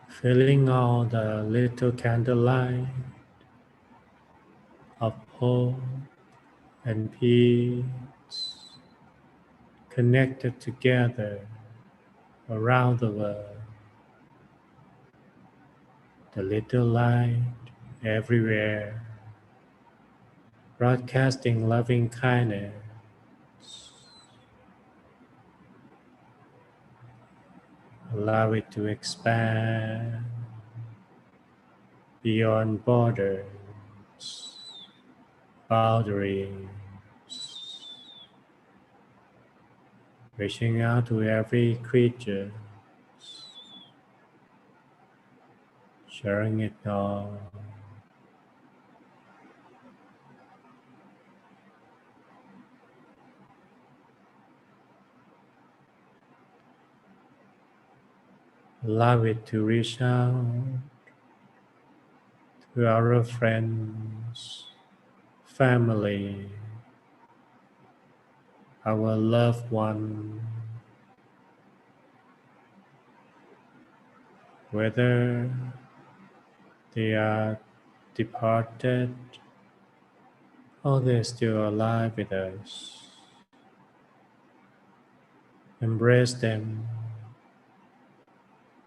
filling all the little candlelight hope and peace connected together around the world. The little light everywhere, broadcasting loving kindness. Allow it to expand beyond borders, boundaries, reaching out to every creature, sharing it all. Allow it to reach out to our friends, family, our loved one, whether they are departed or they're still alive with us. Embrace them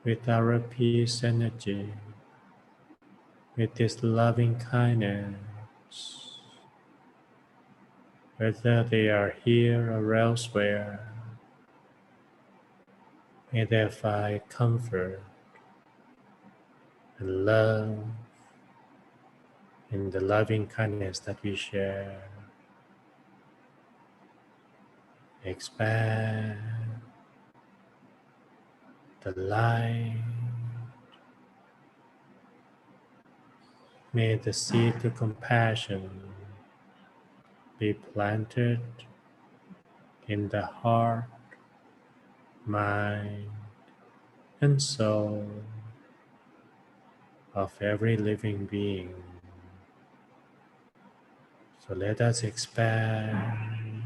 with our peace energy, with this loving kindness, whether they are here or elsewhere. May they find comfort and love in the loving kindness that we share. Expand the light. May the seed of compassion be planted in the heart, mind, and soul of every living being. So let us expand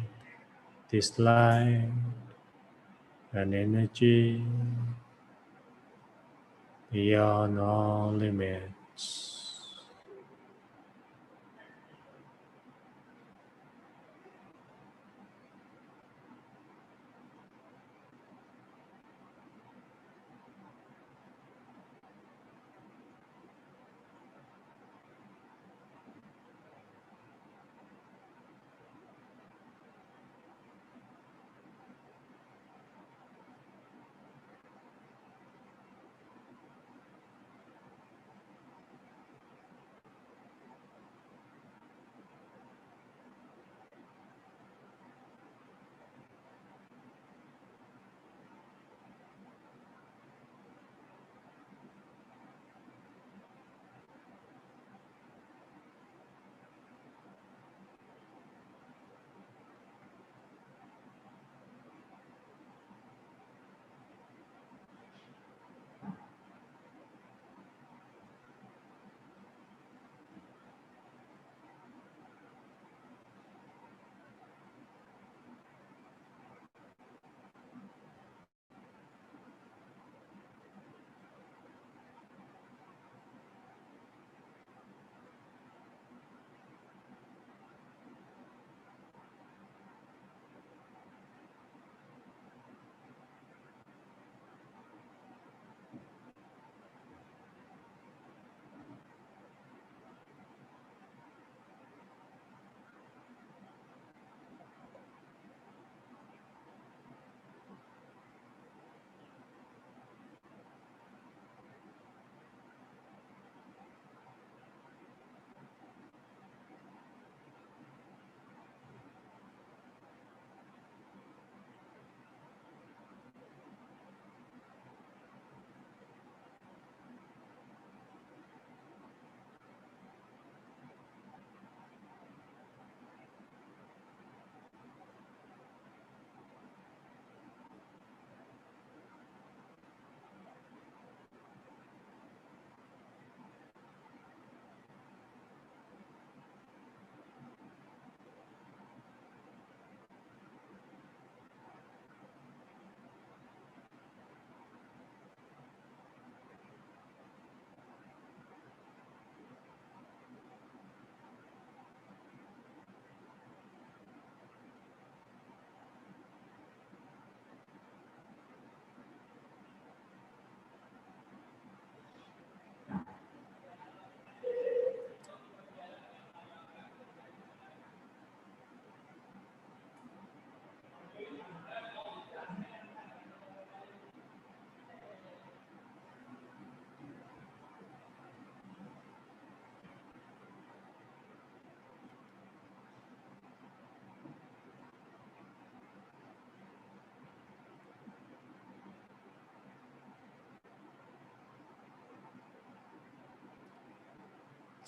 this light and energy beyond all limits.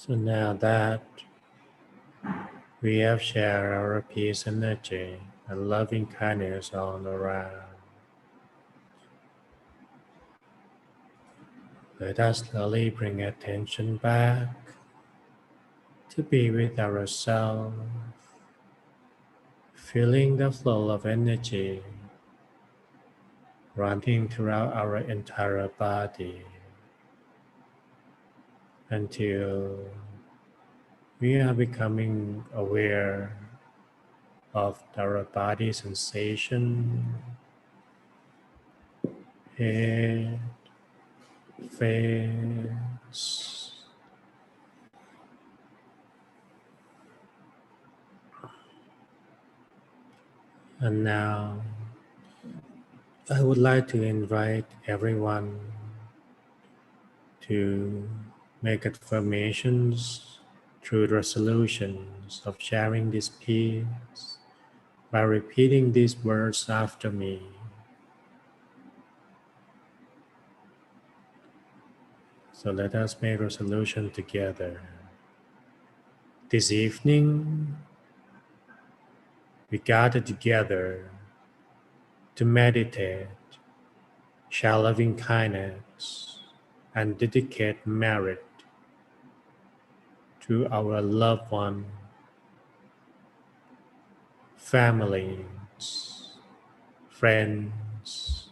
So now that we have shared our peace energy and loving kindness all around, let us slowly bring attention back to be with ourselves, feeling the flow of energy running throughout our entire body until we are becoming aware of our body sensation, head, face. And now I would like to invite everyone to make affirmations through resolutions of sharing this peace by repeating these words after me. So let us make resolution together. This evening, we gather together to meditate, share loving kindness, and dedicate merit to our loved one, families, friends,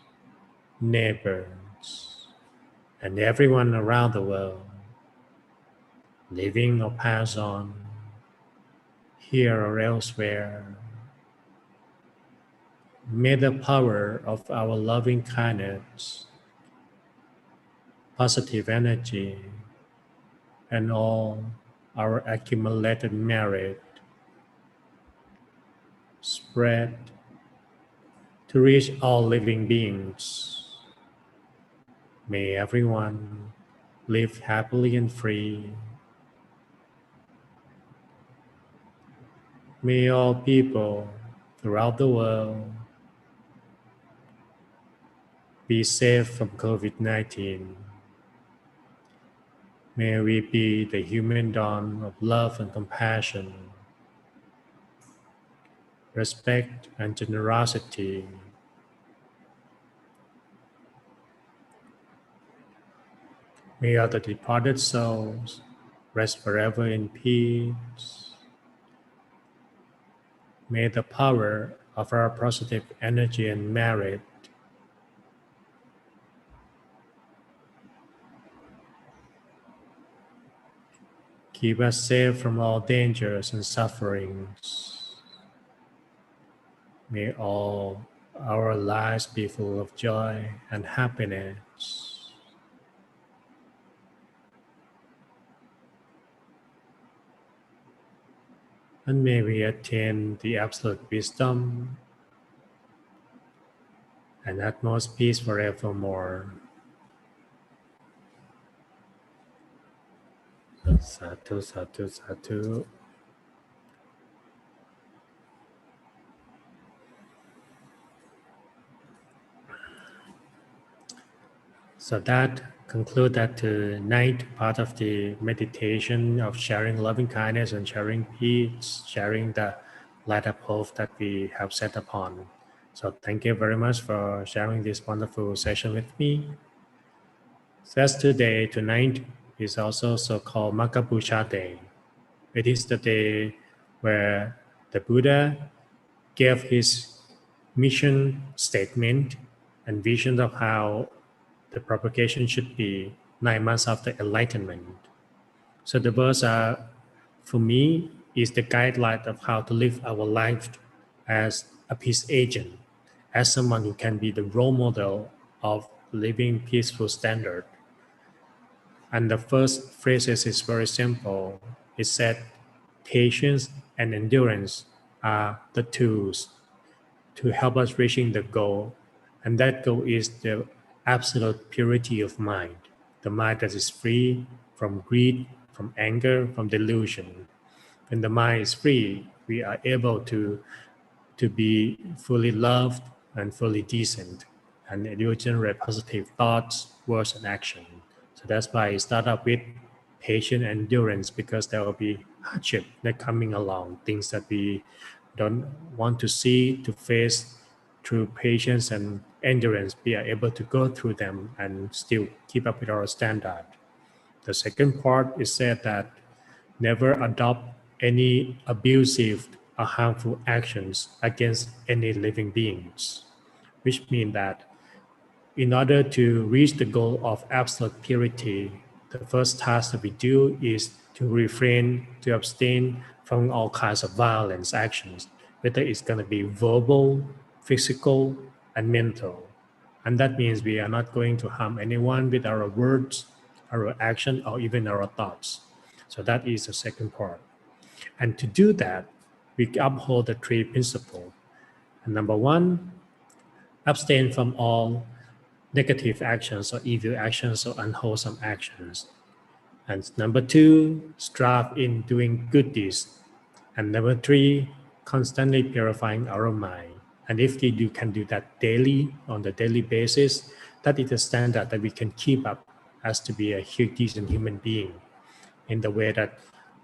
neighbors, and everyone around the world, living or passed on, here or elsewhere. May the power of our loving kindness, positive energy, and all our accumulated merit spread to reach all living beings. May everyone live happily and free. May all people throughout the world be safe from COVID-19. May we be the human dawn of love and compassion, respect and generosity. May all the departed souls rest forever in peace. May the power of our positive energy and merit keep us safe from all dangers and sufferings. May all our lives be full of joy and happiness. And may we attain the absolute wisdom and utmost peace forevermore. Sadhu, sadhu, sadhu. So that concludes that ninth part of the meditation of sharing loving kindness and sharing peace, sharing the light of hope that we have set upon. So thank you very much for sharing this wonderful session with me. So as today, tonight is also so-called Maghabusha Day. It is the day where the Buddha gave his mission statement and vision of how the propagation should be 9 months after enlightenment. So the verse for me, is the guideline of how to live our life as a peace agent, as someone who can be the role model of living peaceful standard. And the first phrases is very simple. It said, patience and endurance are the tools to help us reaching the goal. And that goal is the absolute purity of mind, the mind that is free from greed, from anger, from delusion. When the mind is free, we are able to be fully loved and fully decent, and it will generate positive thoughts, words, and action. So that's why I start up with patience and endurance, because there will be hardship that coming along, things that we don't want to see, to face. Through patience and endurance, we are able to go through them and still keep up with our standard. The second part is said that never adopt any abusive or harmful actions against any living beings, which means that in order to reach the goal of absolute purity, the first task that we do is to refrain, to abstain from all kinds of violence actions, whether it's going to be verbal, physical, and mental. And that means we are not going to harm anyone with our words, our action, or even our thoughts. So that is the second part. And to do that, we uphold the three principles. And number one, abstain from all negative actions or evil actions or unwholesome actions. And number two, strive in doing good deeds. And number three, constantly purifying our mind. And if you can do that daily, on the daily basis, that is a standard that we can keep up as to be a decent human being, in the way that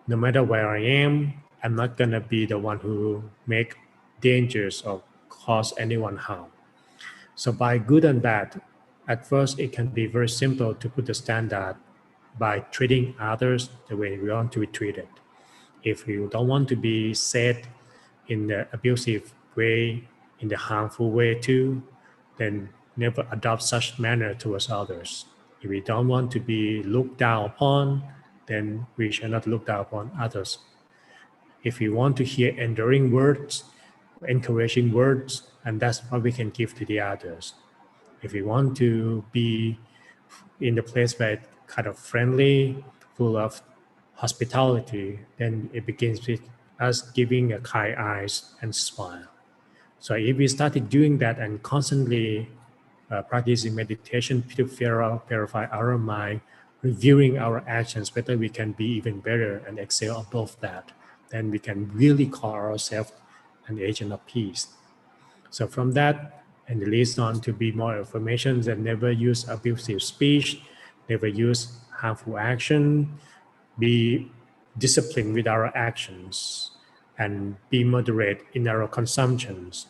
no matter where I am, I'm not going to be the one who make dangers or cause anyone harm. So by good and bad, at first it can be very simple to put the standard by treating others the way we want to be treated. If you don't want to be said in the abusive way, in the harmful way too, then never adopt such manner towards others. If we don't want to be looked down upon, then we shall not look down upon others. If we want to hear enduring words, encouraging words, and that's what we can give to the others. If we want to be in the place where it's kind of friendly, full of hospitality, then it begins with us giving a kind eyes and smile. So if we started doing that and constantly practicing meditation to purify our mind, reviewing our actions, whether we can be even better and excel above that, then we can really call ourselves an agent of peace. So from that, and it leads on to be more affirmations that never use abusive speech, never use harmful action, be disciplined with our actions, and be moderate in our consumptions,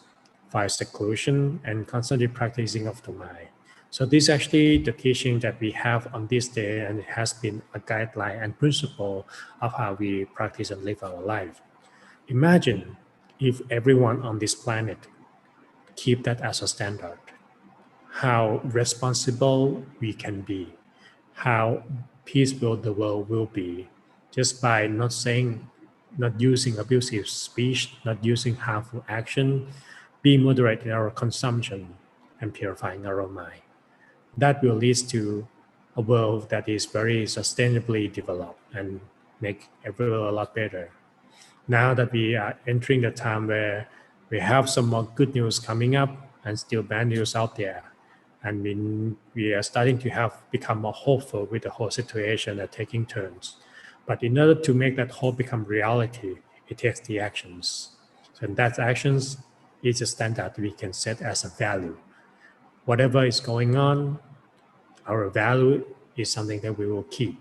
find seclusion, and constantly practicing of the mind. So this is actually the teaching that we have on this day, and it has been a guideline and principle of how we practice and live our life. Imagine if everyone on this planet keep that as a standard, how responsible we can be, how peaceful the world will be, just by not saying, not using abusive speech, not using harmful action, be moderate in our consumption, and purifying our mind. That will lead to a world that is very sustainably developed and make everyone a lot better. Now that we are entering the time where we have some more good news coming up and still bad news out there, and we are starting to have become more hopeful with the whole situation and taking turns. But in order to make that hope become reality, it takes the actions. So that actions is a standard we can set as a value. Whatever is going on, our value is something that we will keep.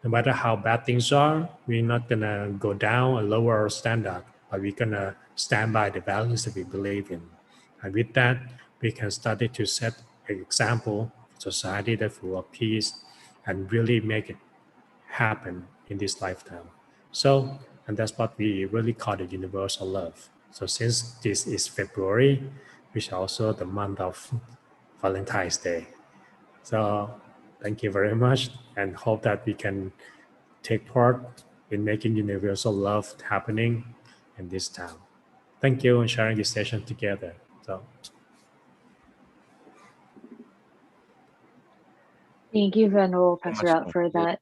No matter how bad things are, we're not gonna go down or lower our standard, but we're gonna stand by the values that we believe in. And with that, we can start to set an example for society that's full of peace and really make it happen in this lifetime. So, and that's what we really call the universal love. So since this is February, which is also the month of Valentine's Day. So thank you very much, and hope that we can take part in making universal love happening in this town. Thank you, and sharing this session together. So Thank you, Venerable So much Pasura, love. for that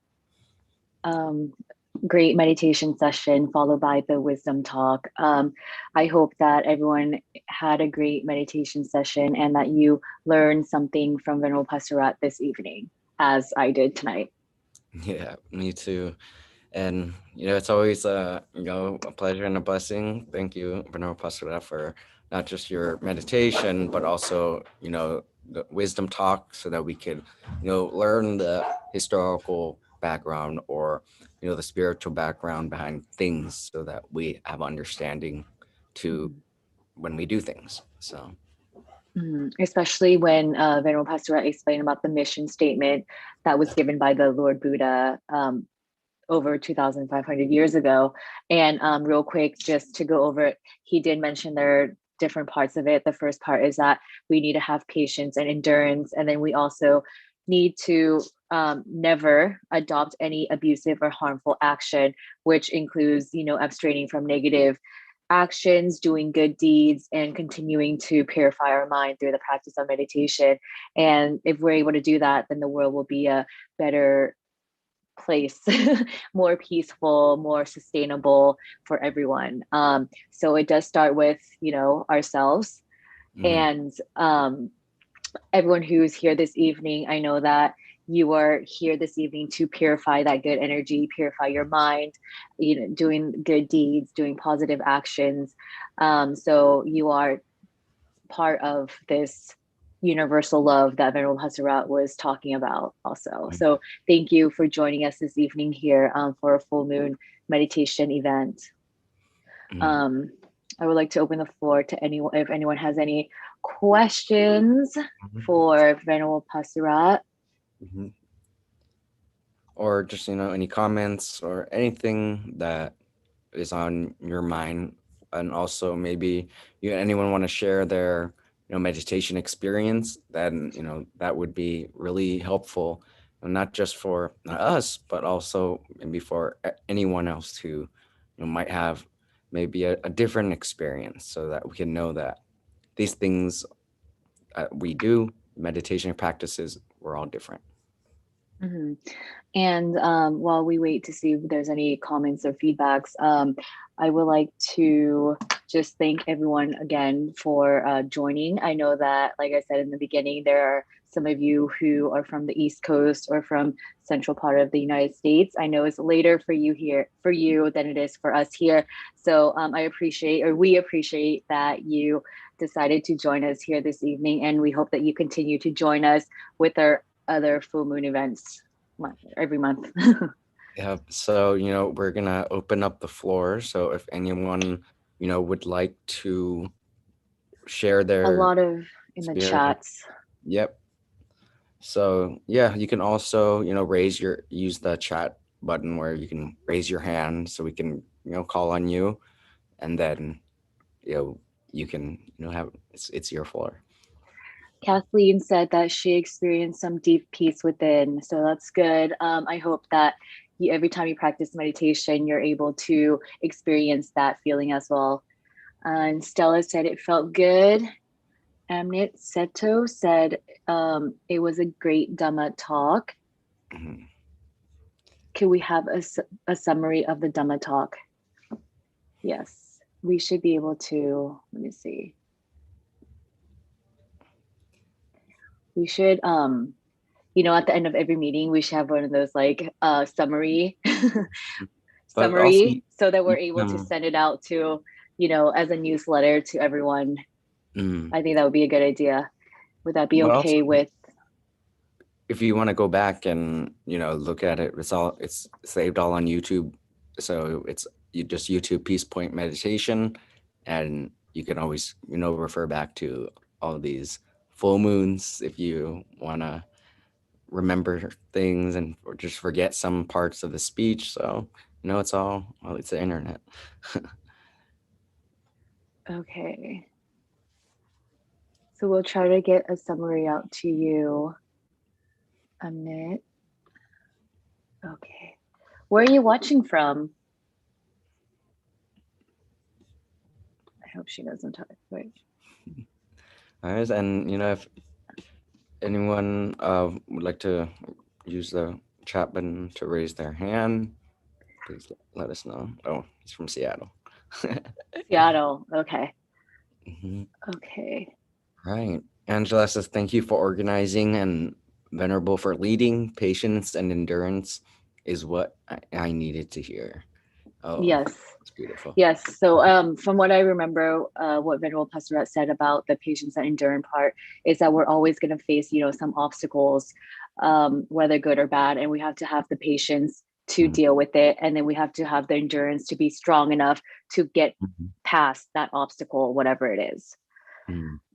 great meditation session followed by the wisdom talk. I hope that everyone had a great meditation session and that you learned something from Venerable Pasura this evening, as I did tonight. Yeah, me too. And it's always a pleasure and a blessing. Thank you, Venerable Pasura, for not just your meditation, but also the wisdom talk, so that we could learn the historical background or, the spiritual background behind things so that we have understanding to when we do things. So. Especially when Venerable Pasura explained about the mission statement that was given by the Lord Buddha over 2,500 years ago. And real quick, just to go over it, he did mention there are different parts of it. The first part is that we need to have patience and endurance. And then we also need to never adopt any abusive or harmful action, which includes, abstraining from negative actions, doing good deeds, and continuing to purify our mind through the practice of meditation. And if we're able to do that, then the world will be a better place, more peaceful, more sustainable for everyone. So it does start with, ourselves. And everyone who's here this evening, I know that you are here this evening to purify that good energy, purify your mind, doing good deeds, doing positive actions. So you are part of this universal love that Venerable Pasura was talking about also. So thank you for joining us this evening here for a full moon meditation event. I would like to open the floor to anyone, if anyone has any questions for Venerable Pasura. Or just, any comments or anything that is on your mind. And also maybe anyone want to share their, meditation experience, then, that would be really helpful, not just for us, but also maybe for anyone else who might have maybe a different experience, so that we can know that these things we do, meditation practices, we're all different. And while we wait to see if there's any comments or feedbacks, I would like to just thank everyone again for joining. I know that, like I said in the beginning, there are some of you who are from the East Coast or from central part of the United States. I know it's later for you than it is for us here. So we appreciate that you decided to join us here this evening, and we hope that you continue to join us with our other full moon events every month. Yeah, so we're gonna open up the floor, so if anyone would like to share their a lot of in the chats. Yep. So yeah, you can also use the chat button where you can raise your hand so we can call on you, and then you can have it's your floor. Kathleen said that she experienced some deep peace within, so that's good. I hope that every time you practice meditation, you're able to experience that feeling as well. And Stella said it felt good. Amnit Seto said it was a great Dhamma talk. Could we have a summary of the Dhamma talk? Yes, we should be able to. Let me see. We should, at the end of every meeting, we should have one of those like summary, so that we're able to send it out to, as a newsletter to everyone. I think that would be a good idea. Would that be okay with? If you want to go back and look at it, it's saved all on YouTube. So you just YouTube Peace Point Meditation, and you can always refer back to all these full moons if you want to remember things and or just forget some parts of the speech. So it's the internet. Okay. So we'll try to get a summary out to you, Amit. Okay. Where are you watching from? I hope she doesn't talk. Wait. All right, and if anyone would like to use the chat button to raise their hand, please let us know. Oh, he's from Seattle. Seattle. Okay. Okay. Right. Angela says, thank you for organizing, and Venerable for leading. Patience and endurance is what I needed to hear. Oh, yes. That's beautiful. Yes. So from what I remember, what Venerable Pasura said about the patience and endurance part is that we're always going to face, some obstacles whether good or bad, and we have to have the patience to deal with it, and then we have to have the endurance to be strong enough to get past that obstacle, whatever it is.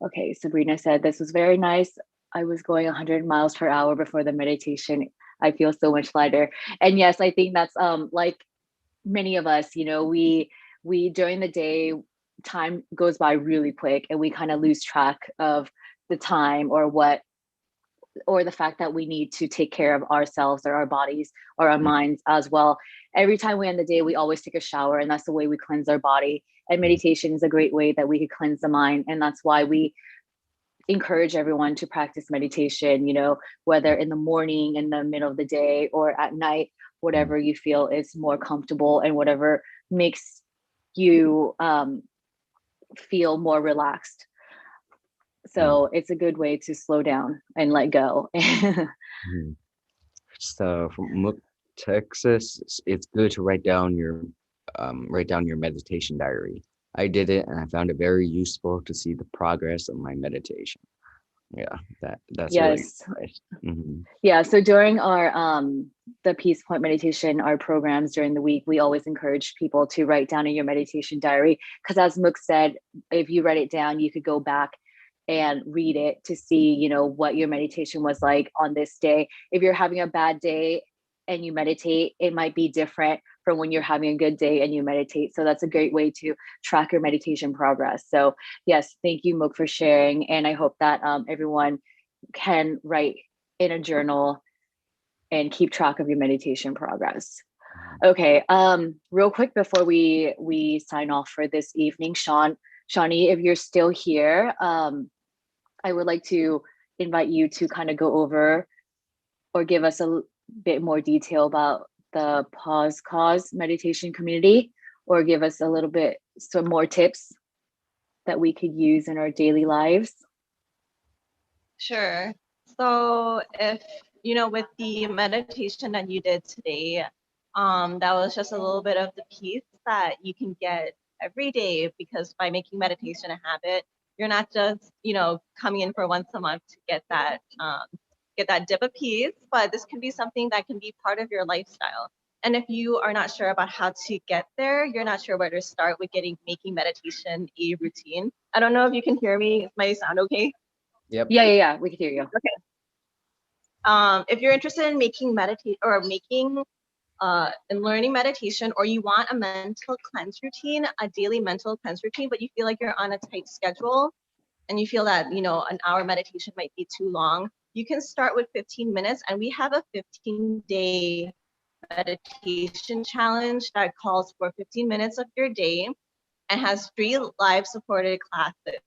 Okay, Sabrina said, this was very nice. I was going 100 miles per hour before the meditation. I feel so much lighter. And yes, I think that's like many of us, you know, we during the day, time goes by really quick and we kind of lose track of the time or the fact that we need to take care of ourselves or our bodies or our minds as well. Every time we end the day, we always take a shower, and that's the way we cleanse our body. And meditation is a great way that we could cleanse the mind. And that's why we encourage everyone to practice meditation, you know, whether in the morning, in the middle of the day, or at night, whatever you feel is more comfortable and whatever makes you feel more relaxed. So it's a good way to slow down and let go. So from Texas, it's good to write down your meditation diary. I did it and I found it very useful to see the progress of my meditation. Yeah, that's yes. really nice. Yeah, so during our the Peace Point meditation, our programs during the week, we always encourage people to write down in your meditation diary, because as Mook said, if you write it down, you could go back and read it to see, you know, what your meditation was like on this day. If you're having a bad day and you meditate, it might be different from when you're having a good day and you meditate. So that's a great way to track your meditation progress. So yes, thank you, Mook, for sharing. And I hope that everyone can write in a journal and keep track of your meditation progress. Okay, real quick before we sign off for this evening, Shawnee, if you're still here, I would like to invite you to kind of go over or give us a bit more detail about the Pause Cause meditation community, or give us a little bit, some more tips that we could use in our daily lives. Sure. So if, you know, with the meditation that you did today, that was just a little bit of the piece that you can get every day, because by making meditation a habit, you're not just, you know, coming in for once a month to get that dip of peace, but this can be something that can be part of your lifestyle. And if you are not sure about how to get there, you're not sure where to start with making meditation a routine. I don't know if you can hear me. Is my sound okay? Yep. Yeah, we can hear you. Okay. If you're interested in making and learning meditation, or you want a mental cleanse routine, a daily mental cleanse routine, but you feel like you're on a tight schedule and you feel that, you know, an hour meditation might be too long, you can start with 15 minutes. And we have a 15-day meditation challenge that calls for 15 minutes of your day and has 3 live supported classes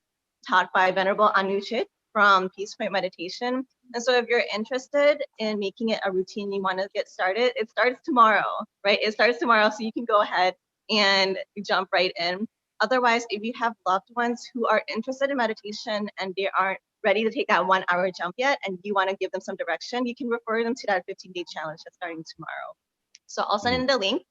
taught by Venerable Anuchit from Peace Point Meditation. And so if you're interested in making it a routine, you want to get started, it starts tomorrow, right? It starts tomorrow, so you can go ahead and jump right in. Otherwise, if you have loved ones who are interested in meditation and they aren't ready to take that 1 hour jump yet, and you want to give them some direction, you can refer them to that 15-day challenge that's starting tomorrow. So I'll send in the link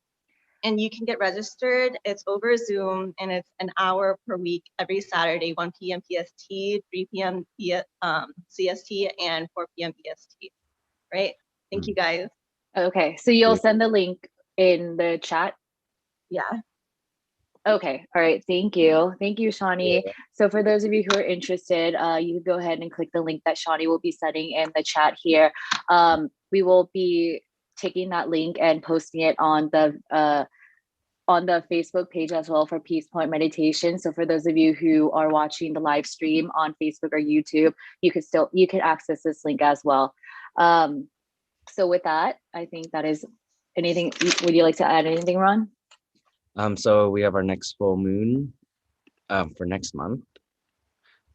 and you can get registered. It's over Zoom and it's an hour per week, every Saturday, 1 p.m. PST, 3 p.m. CST, and 4 p.m. EST, right? Thank you guys. Okay, so you'll send the link in the chat? Yeah. Okay, all right, thank you. Thank you, Shawnee. So for those of you who are interested, you can go ahead and click the link that Shawnee will be sending in the chat here. We will be taking that link and posting it on the Facebook page as well for Peace Point Meditation. So for those of you who are watching the live stream on Facebook or YouTube, you can access this link as well. So with that, I think that is anything. Would you like to add anything, Ron? So we have our next full moon for next month.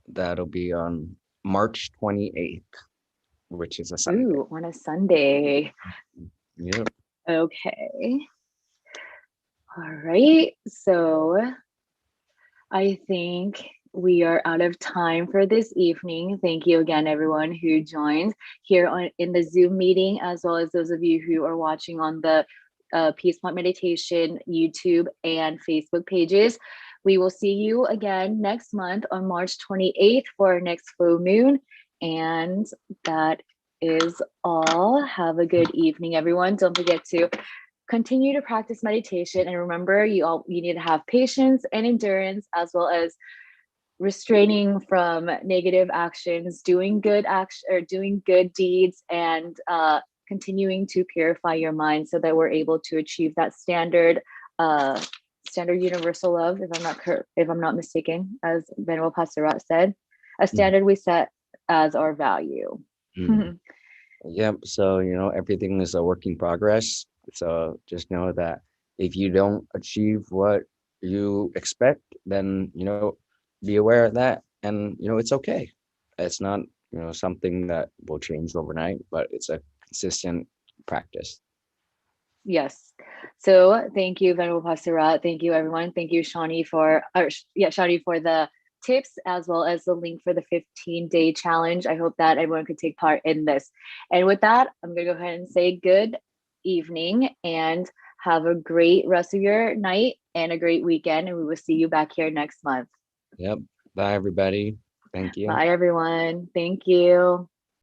That'll be on March 28th, which is a Sunday. Ooh, on a Sunday. Yep. Okay. All right. So I think we are out of time for this evening. Thank you again, everyone who joined here in the Zoom meeting, as well as those of you who are watching on the Peace Point Meditation YouTube and Facebook pages. We will see you again next month on March 28th for our next full moon. And that is all. Have a good evening, everyone. Don't forget to continue to practice meditation, and remember, you need to have patience and endurance, as well as restraining from negative actions, doing good action or doing good deeds, and continuing to purify your mind so that we're able to achieve that standard universal love, if I'm not mistaken, as Venerable Pasura said, a standard we set as our value. Yep. So, everything is a work in progress. So just know that if you don't achieve what you expect, then, be aware of that. And, it's okay. It's not, something that will change overnight, but it's a consistent practice. Yes. So thank you, Venerable Pasura. Thank you, everyone. Thank you, Shawnee, for the tips, as well as the link for the 15-day challenge. I hope that everyone could take part in this. And with that, I'm going to go ahead and say good evening and have a great rest of your night and a great weekend. And we will see you back here next month. Yep. Bye, everybody. Thank you. Bye, everyone. Thank you.